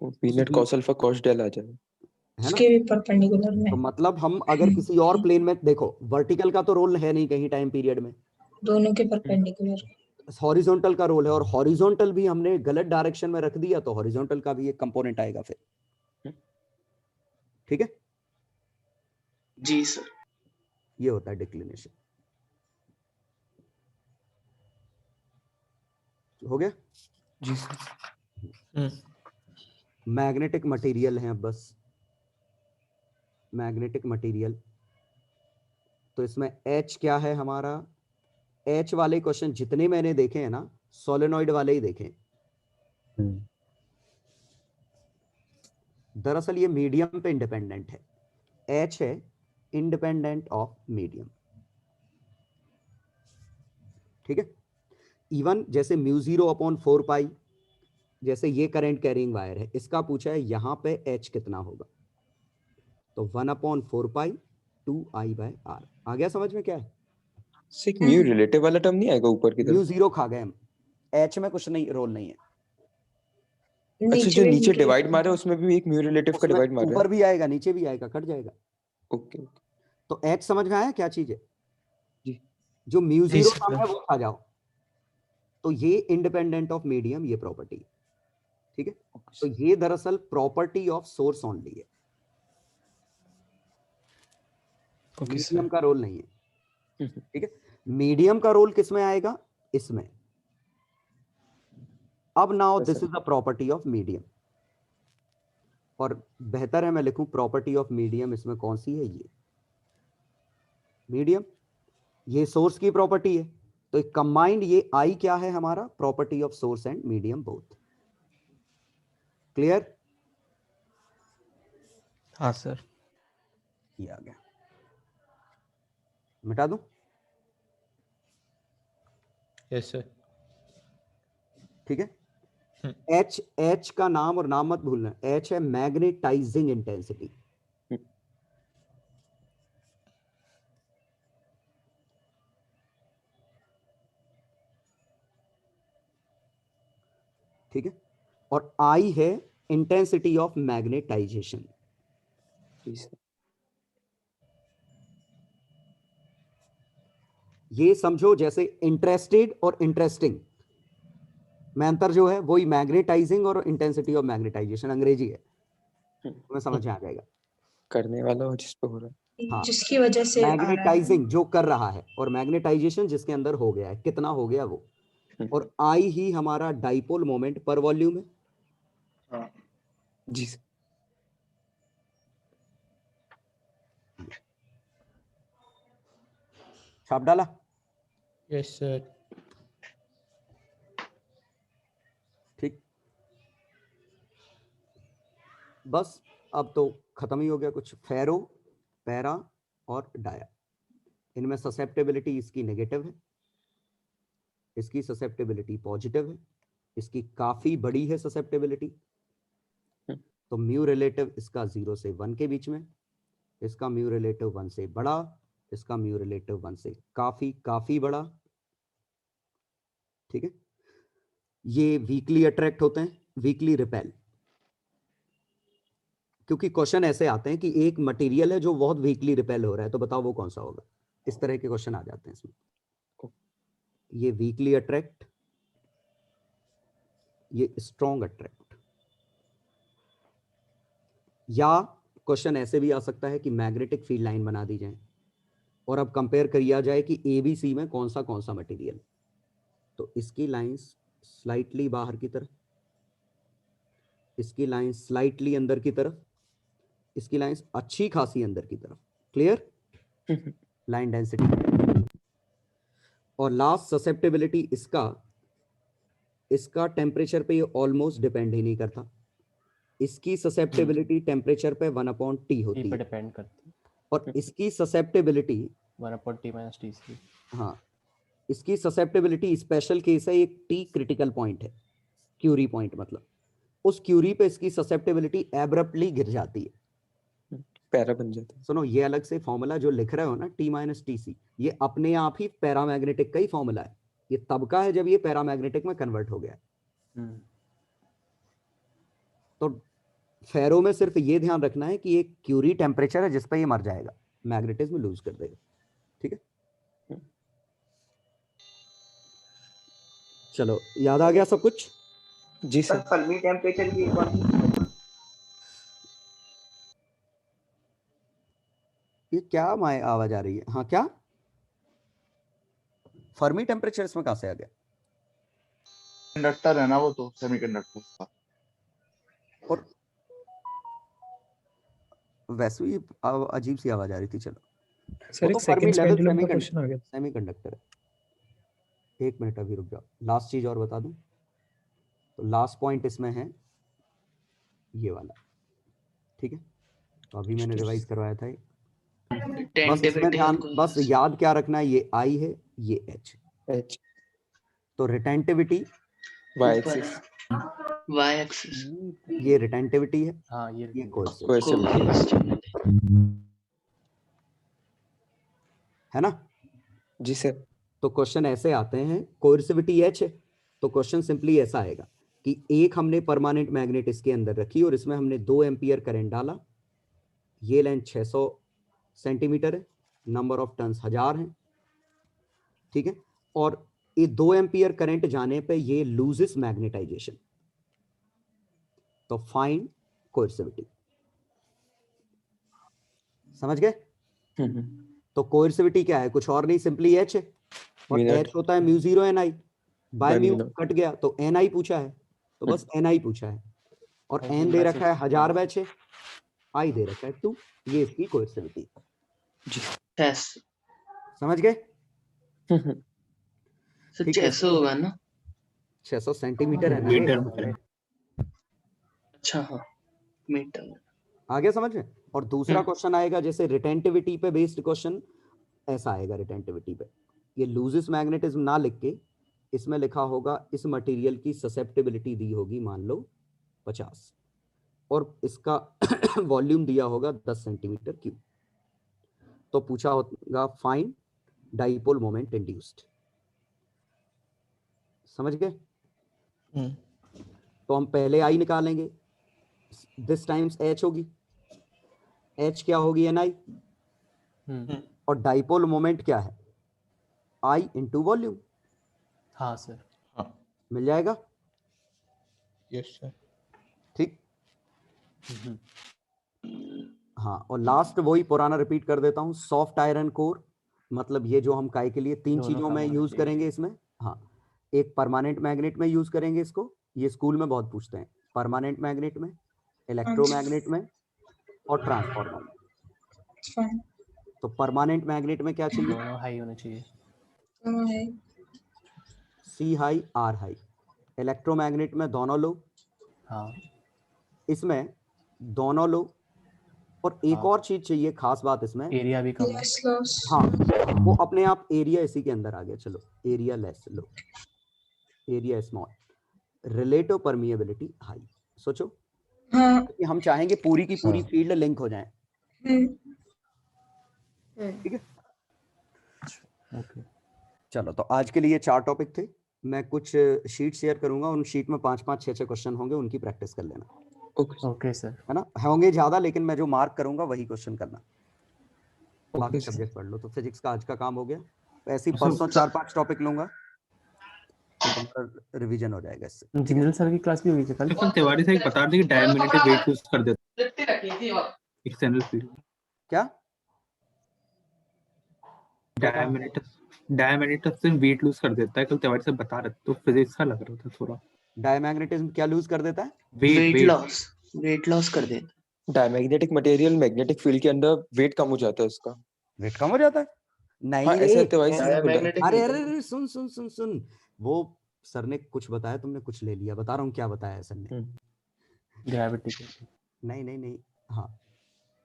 B net cos alpha cos del आ जाएगा, है उसके भी परपेंडिकुलर में। तो मतलब हम अगर किसी और प्लेन में देखो, वर्टिकल का तो रोल है नहीं कहीं टाइम पीरियड में, दोनों के परपेंडिकुलर, हॉरिजॉन्टल का रोल है, और हॉरिजॉन्टल भी हमने गलत डायरेक्शन में रख दिया तो हॉरिजॉन्टल का भी एक कंपोनेंट आएगा फिर, ठीक है। जी सर। ये होता है डिक्लिनेशन। हो गया जी सर। मैग्नेटिक मटेरियल है, अब बस मैग्नेटिक मटेरियल, तो इसमें H क्या है हमारा, H वाले क्वेश्चन जितने मैंने देखे हैं ना, सोलेनॉइड वाले ही देखे। दरअसल ये मीडियम पे इंडिपेंडेंट है, H है इंडिपेंडेंट ऑफ मीडियम। ठीक है। इवन जैसे μ0/4 पाई, जैसे ये करंट कैरिंग वायर है, इसका पूछा है यहाँ पे H कितना होगा, तो 1/4 पाई 2I/R। आ गया समझ में क्या है? सिक म्यू रिलेटिव वाला टर्म नहीं आएगा ऊपर की तरफ? μ0 खा गए हम, H में कुछ नहीं, रोल नहीं है। अच्छा, जो नीचे डिवाइड मार रहा है उसमें भी एक म्यू रिलेटिव का डिवाइड मार रहा है? ऊपर भी आएगा नीचे भी आएगा, कट जाएगा। Okay okay. तो H समझ में आया क्या चीज है? जी। जो μ0 टर्म है वो खा जाओ, तो ये इंडिपेंडेंट ऑफ मीडियम ये प्रॉपर्टी, ठीक है। तो ये दरअसल प्रॉपर्टी ऑफ सोर्स ओनली है, मीडियम का रोल नहीं है, ठीक है। मीडियम का रोल किसमें आएगा? इसमें। अब now this is the property of medium, और बेहतर है मैं लिखूं प्रॉपर्टी ऑफ मीडियम, इसमें कौन सी है? ये मीडियम, ये सोर्स की प्रॉपर्टी है, तो कंबाइंड ये आई क्या है हमारा? Property of source and medium both. Clear? हाँ सर। ये आ गया, मिटा दूं? Yes sir. ठीक है। H का नाम और नाम मत भूलना, H है मैग्नेटाइजिंग इंटेंसिटी। ठीक है। और I है इंटेंसिटी ऑफ मैग्नेटाइजेशन। ये समझो जैसे इंटरेस्टेड और इंटरेस्टिंग में अंतर जो है वही मैग्नेटाइजिंग और इंटेंसिटी ऑफ मैग्नेटाइजेशन, अंग्रेजी है, तुम्हें समझ में आ जाएगा। करने वाला और जिस पे हो रहा है, हाँ, जिसकी वजह से मैग्नेटाइजिंग जो कर रहा है, और मैग्नेटाइजेशन जिसके अंदर हो गया है, कितना हो गया वो। और आई ही हमारा डाइपोल मोमेंट पर वॉल्यूम है। हाँ जी सर। छाप डाला? Yes sir. ठीक, बस अब तो खत्म ही हो गया कुछ। फेरो, पैरा और डाया, इनमें ससेप्टेबिलिटी इसकी नेगेटिव है, इसकी ससेप्टेबिलिटी पॉजिटिव है, इसकी काफी बड़ी है ससेप्टेबिलिटी, तो म्यू रिलेटिव इसका 0 से 1 के बीच में, इसका म्यू रिलेटिव 1 से बड़ा, इसका म्यू रिलेटिव 1 से काफी काफी बड़ा। ठीक है। ये वीकली अट्रैक्ट होते हैं, वीकली रिपेल, क्योंकि क्वेश्चन ऐसे आते हैं कि एक मटेरियल है जो बहुत वीकली रिपेल हो रहा है, तो बताओ वो कौन सा होगा। इस तरह के क्वेश्चन आ जाते हैं इसमें। ये वीकली अट्रैक्ट, ये स्ट्रॉन्ग अट्रैक्ट। या क्वेश्चन ऐसे भी आ सकता है कि मैग्नेटिक फील्ड लाइन बना दी जाए और अब कंपेयर किया जाए कि ABC में कौन सा मटेरियल, तो इसकी लाइंस स्लाइटली बाहर की तरफ, इसकी लाइन स्लाइटली अंदर की तरफ, इसकी लाइंस अच्छी खासी अंदर की तरफ। क्लियर? Line density. और लास्ट ससेप्टेबिलिटी, इसका टेम्परेचर पे ये ऑलमोस्ट डिपेंड ही नहीं करता, इसकी ससेप्टेबिलिटी टेम्परेचर पे 1/T होती है, डिपेंड करती है। और इसकी ससेप्टेबिलिटी 1/T - Tc। हाँ, इसकी ससेप्टेबिलिटी स्पेशल केस है, एक T क्रिटिकल पॉइंट है, क्यूरी पॉइंट, मतलब उस क्यूरी पे इसकी ससेप्टेबिलिटी एब्रप्टली गिर जाती है, पैरा बन जाता है। सुनो, ये अलग से फॉर्मूला जो लिख रहे हो ना T - Tc, ये अपने आप ही पैरामैग्नेटिक का ही फॉर्मूला है। ये तब का है जब ये पैरामैग्नेटिक में कन्वर्ट हो गया। तो फेरो में सिर्फ ये ध्यान रखना है कि ये क्यूरी टेम्परेचर है जिस पे ये मर जाएगा, मैग्नेटिज्म लूज कर देगा। ठीक है, चलो याद आ गया सब कुछ? जी सर। फर्मी टेम्परेचर की ये क्या माय आवाज आ रही है? हाँ, क्या फर्मी टेम्परेचर इसमें कहां से आ गया? कंडक्टर है ना वो, तो सेमीकंडक्टर का। और वैसे ही अजीब सी आवाज आ रही थी। चलो सर, एक सेकंड पेंडुलम का क्वेश्चन आ गया। सेमीकंडक्टर है। एक मिनट अभी रुक जाओ, लास्ट चीज और बता दूं। तो लास्ट पॉइंट इसमें है ये वाला। ठीक है, तो अभी मैंने रिवाइज करवाया था। बस इसमें ध्यान, बस याद क्या रखना है, ये I है, ये H। तो retentivity Y axis, Y axis, ये रिटेंटिविटी है, हाँ ये कोर्सिव कोर्सिविटी है ना। जी सर। तो क्वेश्चन ऐसे आते हैं, कोर्सिविटी एच है तो क्वेश्चन सिंपली ऐसा आएगा कि एक हमने परमानेंट मैग्नेट इसके अंदर रखी और इसमें हमने 2 एम्पियर करंट डाला, ये लेंथ 600 सेंटीमीटर है, नंबर ऑफ टर्न्स 1000 है, ठीक है, और ये 2 एम्पियर करंट जाने पे ये लूजेस मैग्नेटाइजेशन, तो फाइंड कोर्सिविटी। समझ गए? तो कोर्सिविटी क्या है, कुछ और नहीं, सिंपली एच है, और एच होता है mu 0 N I, by mu cut गया तो एन आई पूछा है, तो बस एन आई पूछा है, और एन दे रखा है 1000 बैच है, आई दे रखा है 2, ये इसकी कोर्सिविटी। समझ गए? सर 600 होगा ना? 600 सेंटीमीटर है मीटर। अच्छा हाँ, मीटर। आ गया समझ में? और दूसरा क्वेश्चन आएगा जैसे रिटेंटिविटी पे बेस्ड क्वेश्चन, ऐसा आएगा रिटेंटिविटी पे, ये लूजिस मैग्नेटिज्म ना लिख के इसमें लिखा होगा इस मटेरियल की ससेप्टिबिलिटी दी होगी मान लो 50, और इसका वॉल्यूम दिया होगा 10 सेंटीमीटर क्यूब, तो पूछा होगा फाइंड डाइपोल मोमेंट इंड्यूस्ड। समझ गए? तो हम पहले आई निकालेंगे, दिस टाइम्स एच होगी, एच क्या होगी एन आई, और डाइपोल मोमेंट क्या है आई इंटू वॉल्यूम। हाँ सर, मिल जाएगा? Yes sir. ठीक। हाँ, और लास्ट वही पुराना रिपीट कर देता हूं, सॉफ्ट आयरन कोर, मतलब ये जो हम काय के लिए 3 चीजों में यूज करेंगे इसमें। हाँ, एक परमानेंट मैग्नेट में यूज करेंगे इसको, ये स्कूल में बहुत पूछते हैं, परमानेंट मैग्नेट में, इलेक्ट्रोमैग्नेट में, और ट्रांसफार्मर में। तो परमानेंट मैग्नेट में क्या चाहिए? दोनों हाई होने चाहिए, सी हाई आर हाई। इलेक्ट्रोमैग्नेट में दोनों लो, हाँ इसमें दोनों लो, और एक और चीज चाहिए खास बात इसमें, एरिया भी कम है। हाँ, वो अपने आप एरिया इसी के अंदर आ गया, चलो एरिया लेस लो, area small, relative permeability high. सोचो कि हम चाहेंगे पूरी की पूरी फील्ड लिंक हो जाए, ठीक है? ओके, चलो, तो आज के लिए 4 टॉपिक थे, मैं कुछ शीट शेयर करूंगा, उन शीट में 5-5, 6-6 क्वेश्चन होंगे, उनकी प्रैक्टिस कर लेना। ओके सर, है ना? होंगे ज्यादा, लेकिन मैं जो मार्क करूंगा वही क्वेश्चन करना, बाकी सब्जेक्ट पढ़ लो। तो फिजिक्स का आज का काम हो गया, ऐसे ही परसों 4-5 टॉपिक लूंगा, तो रिवीजन हो जाएगा इससे। जिंदल सर की क्लास भी हुई थी कल। तिवारी से बता दी कि डायमैग्नेटिक वेट यूज कर देते एक्सटर्नल फील्ड। क्या डायमैग्नेटिज्म वेट लूज कर देता है, कल तिवारी से बता रहे, तो फिजिक्स का लग रहा था थोड़ा। डायमैग्नेटिज्म क्या लूज कर देता है? वेट लॉस कर देता। डायमैग्नेटिक मटेरियल मैग्नेटिक फील्ड के अंदर वेट कम हो जाता है उसका। वेट कम हो जाता है? नहीं हाँ, ऐसा तिवारी से बोला। अरे अरे अरे, सुन सुन सुन सुन, वो सर ने कुछ बताया, तुमने कुछ ले लिया, बता रहा हूँ क्या बताया सर ने। ग्रेविटी नहीं नहीं नहीं, हाँ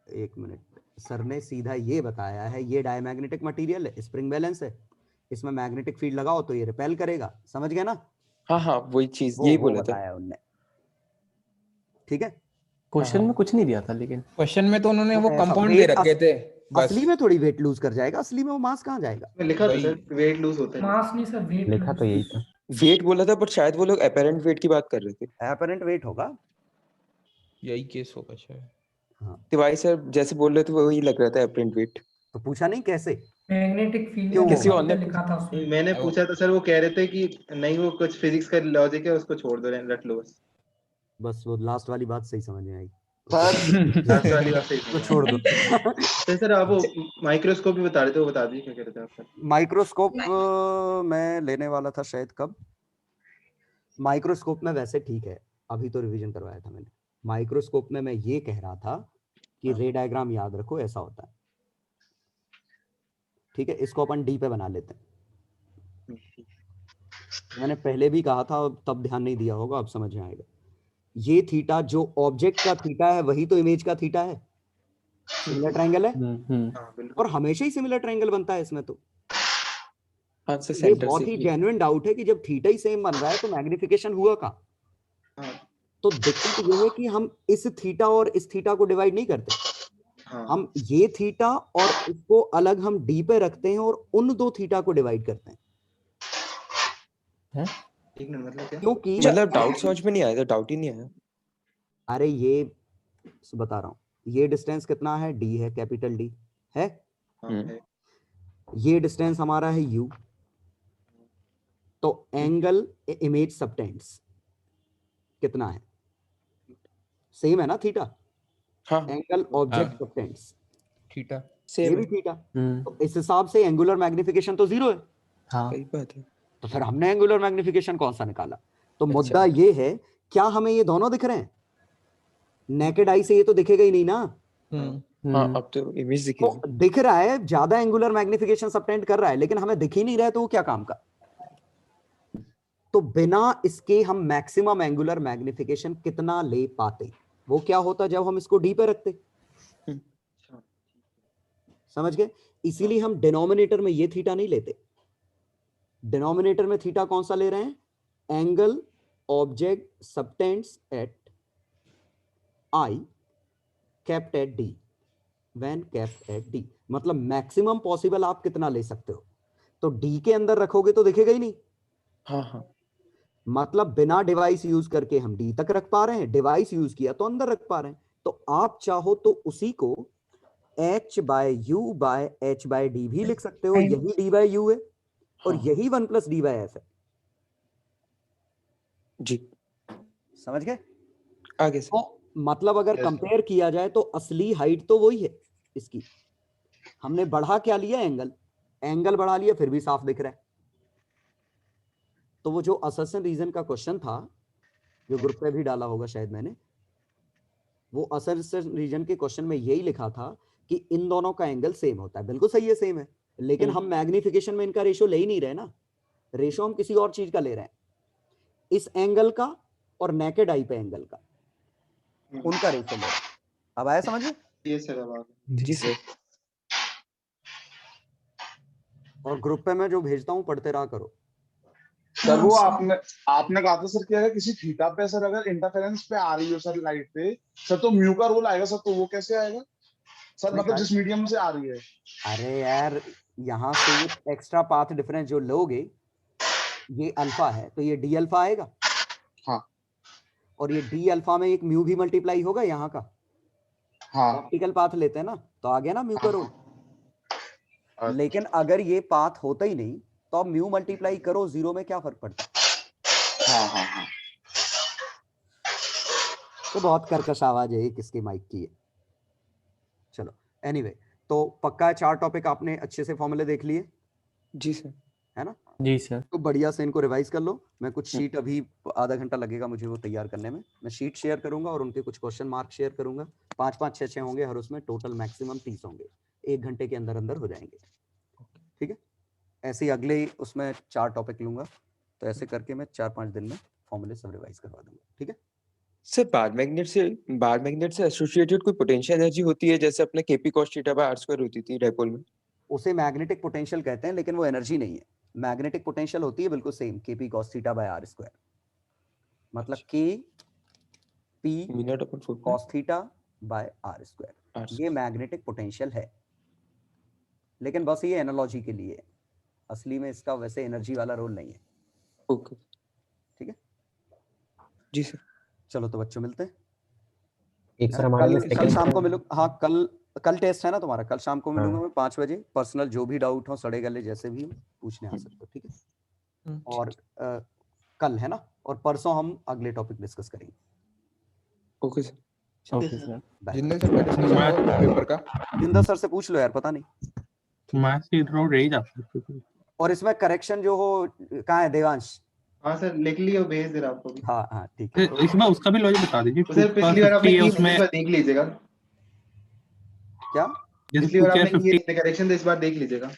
एक मिनट, सर ने सीधा ये बताया है, ये डायमैग्नेटिक मटेरियल है, स्प्रिंग बैलेंस है, इसमें मैग्नेटिक फील्ड लगाओ तो ये रिपेल करेगा। समझ गए ना? हाँ हाँ, वही चीज यही बोला था बताया उनने, ठीक है? क्वेश्चन में कुछ नहीं दिया था, लेकिन क्वेश्चन में तो उन्होंने वो कंपाउंड दे रखे थे बस। असली में थोड़ी वेट लूज कर जाएगा, असली में वो मास कहाँ जाएगा? लिखा था सर वेट लूज होता है, मास नहीं सर, वेट लिखा तो यही था। वेट बोला था, बट शायद वो लोग एपेरेंट वेट की बात कर रहे थे। एपेरेंट वेट होगा, यही केस होगा शायद। हाँ, तिवारी सर जैसे बोल रहे थे वही लग रहा था एपेरेंट वेट। तो पूछा नहीं कैसे? मैग्नेटिक फील्ड क्यों? किसी और ने लिखा था उसमें। मैंने पूछा था सर, वो कह रहे थे कि नहीं वो कुछ फिजिक्स का लॉजिक है, उसको छोड़ दो, रट लो बस। बस वो लास्ट वाली बात सही समझ में आई, लास्ट वाली बात सही तो छोड़ दो। सर आप वो माइक्रोस्कोप भी बता रहे थे, वो बता दीजिए क्या कह रहे थे आप सर। माइक्रोस्कोप मैं लेने वाला था शायद, कब? माइक्रोस्कोप में वैसे ठीक है, अभी तो रिवीजन करवाया था मैंने। माइक्रोस्कोप में मैं ये कह रहा था कि रे डायग्राम याद रखो, ऐसा होता है, ठीक है? इसको अपन डी पे बना लेते हैं। मैंने पहले भी कहा था, तब ध्यान नहीं दिया होगा, अब समझ में आएगा। ये थीटा जो ऑब्जेक्ट का थीटा है वही तो इमेज का थीटा है, सिमिलर ट्रायंगल है, और हमेशा ही सिमिलर ट्रायंगल बनता है इसमें तो। हाँ सर, ये सेंटर बहुत से ही भी। जेन्युइन डाउट है कि जब थीटा ही सेम बन रहा है तो मैग्निफिकेशन हुआ कहाँ? हाँ तो दिक्कत ये है कि हम इस थीटा और इस थीटा को डिवाइड नहीं करते, हाँ हम ये थीटा और इसको अलग हम डी पे रखते हैं और उन दो थीटा को डिवाइड करते हैं। एक मिनट, मतलब क्या? क्योंकि मतलब डाउट समझ में नहीं आया, तो डाउट ही नहीं आया। अरे ये बता रहा हूं, ये डिस्टेंस कितना है? डी है, कैपिटल डी है। हाँ है। ये डिस्टेंस हमारा है यू, तो एंगल इमेज सबटेंस कितना है? सेम है ना थीटा? हाँ एंगल ऑब्जेक्ट सबटेंस थीटा ये सेम भी है। थीटा, तो इस हिसाब से एंगुलर मैग्निफिकेशन तो जीरो है। सही बात है। तो फिर हमने एंगुलर मैग्निफिकेशन कौन सा निकाला? तो अच्छा। मुद्दा ये है, क्या हमें ये दोनों दिख रहे हैं? नेकेड आई से ये तो दिखेगा ही नहीं ना। हाँ अब तो इमेज तो दिखेगी। दिख रहा है, ज्यादा एंगुलर मैग्निफिकेशन सबटेंड कर रहा है, लेकिन हमें दिख ही नहीं रहा है, तो वो क्या काम का? तो बिना इसके हम मैक्सिमम एंगुलर मैग्निफिकेशन कितना ले पाते? वो क्या होता जब हम इसको डी पे रखते? समझ गए? इसीलिए हम डिनोमिनेटर में ये थीटा नहीं लेते। डिनोमिनेटर में थीटा कौन सा ले रहे हैं? Angle object subtends at eye kept at D, when kept at D, मतलब मैक्सिमम पॉसिबल आप कितना ले सकते हो। तो डी के अंदर रखोगे तो दिखेगा ही नहीं। हाँ हाँ मतलब बिना डिवाइस यूज करके हम डी तक रख पा रहे हैं, डिवाइस यूज किया तो अंदर रख पा रहे हैं। तो आप चाहो तो उसी को h by u by H by D भी लिख सकते हो। यही डी बाय यू है और यही 1 प्लस डी बाय एफ है। जी समझ गए? आगे से। तो मतलब अगर कंपेयर किया जाए तो असली हाइट तो वही है इसकी। हमने बढ़ा क्या लिया? एंगल। एंगल बढ़ा लिया, फिर भी साफ दिख रहा है। तो वो जो असर्शन रीजन का क्वेश्चन था, जो ग्रुप पे भी डाला होगा शायद मैंने, वो असर्शन रीजन के क्वेश्चन में यही लिखा था कि इन दोनों का एंगल सेम होता है। बिल्कुल सही है, सेम है, लेकिन हम मैग्निफिकेशन में इनका रेशो ले ही नहीं रहे ना। रेशो हम किसी और चीज का ले रहे हैं, इस एंगल का और नेकेड आई पे एंगल का, उनका रेशो ले रहे हैं। अब आया समझ में? ये सर अब आ गया। जी सर। और ग्रुप पे मैं जो भेजता हूँ पढ़ते रहा करो। सर वो आपने कहा था सर कि अगर किसी थीटा पे सर अगर इंटरफेरेंस पे आ रही हो सर लाइट पे सर, तो म्यू का रोल आएगा सर, तो वो कैसे आएगा सर? मतलब जिस मीडियम से आ रही है। अरे यार, यहाँ से ये एक्स्ट्रा पाथ डिफरेंस जो लोगे, ये अल्फा है तो ये डी अल्फा आएगा। हाँ। और ये डी अल्फा में एक म्यू भी मल्टीप्लाई होगा यहाँ का। हाँ। ऑप्टिकल पाथ लेते हैं ना, तो आ गया ना म्यू का रोल। लेकिन अगर ये पाथ होता ही नहीं तो अब म्यू मल्टीप्लाई करो जीरो में, क्या फर्क पड़ता है? हाँ हाँ हाँ। तो बहुत कर्कश आवाज है किसकी माइक की है। चलो एनीवे, तो पक्का है 4 टॉपिक आपने अच्छे से फॉर्मूले देख लिए? जी सर। है ना? जी सर। तो बढ़िया से इनको रिवाइज कर लो। मैं कुछ शीट अभी आधा घंटा लगेगा मुझे वो तैयार करने में। मैं शीट शेयर करूंगा और उनके कुछ क्वेश्चन मार्क शेयर करूंगा। 5-5 6-6 होंगे हर उसमें, टोटल मैक्सिमम 30 होंगे। 1 घंटे के अंदर अंदर हो जाएंगे। ठीक है? ऐसे ही अगले उसमें 4 टॉपिक लूंगा, तो ऐसे करके मैं 4-5 दिन में फॉर्मूले सब रिवाइज करवा दूंगा। ठीक है? सर बार मैग्नेट से एसोसिएटेड कोई पोटेंशियल एनर्जी होती है, जैसे अपने KP cos theta by r² होती थी डायपोल में? उसे मैग्नेटिक पोटेंशियल कहते हैं, लेकिन वो एनर्जी नहीं है। मैग्नेटिक पोटेंशियल होती है बिल्कुल same, KP cos theta by r², मतलब k p cos theta by r²। ये मैग्नेटिक पोटेंशियल है, लेकिन बस ये एनालॉजी के लिए है। असली में इसका वैसे एनर्जी वाला रोल नहीं है। ओके, ठीक है जी सर। चलो तो बच्चों मिलते हैं। एक सर हमारे कल शाम को मिलो। हाँ, कल टेस्ट है ना तुम्हारा? कल शाम को मिलूंगा मैं 5 बजे। पर्सनल जो भी डाउट हो, सड़े गले जैसे भी पूछने आ सकते हो। ठीक है? और कल है ना, और परसों हम अगले टॉपिक डिस्कस करेंगे। Okay sir. Okay sir. जिंदा सर का डिस्कशन हुआ पेपर का? जिंदा सर से पूछ लो यार, पता नहीं। मैथ्स की रोड रही जा सकती है। और इसमें करेक्शन जो हो, कहाँ है देवांश? हाँ सर, लिख लियो, भेज दे रहा आपको भी। हाँ हाँ ठीक है। इसमें उसका भी लॉजिक बता दीजिए। सर पिछली बार आपने है की, उसमें इस बार देख लीजिएगा। क्या? पिछली बार आपने की करेक्शन, तो इस बार देख लीजिएगा।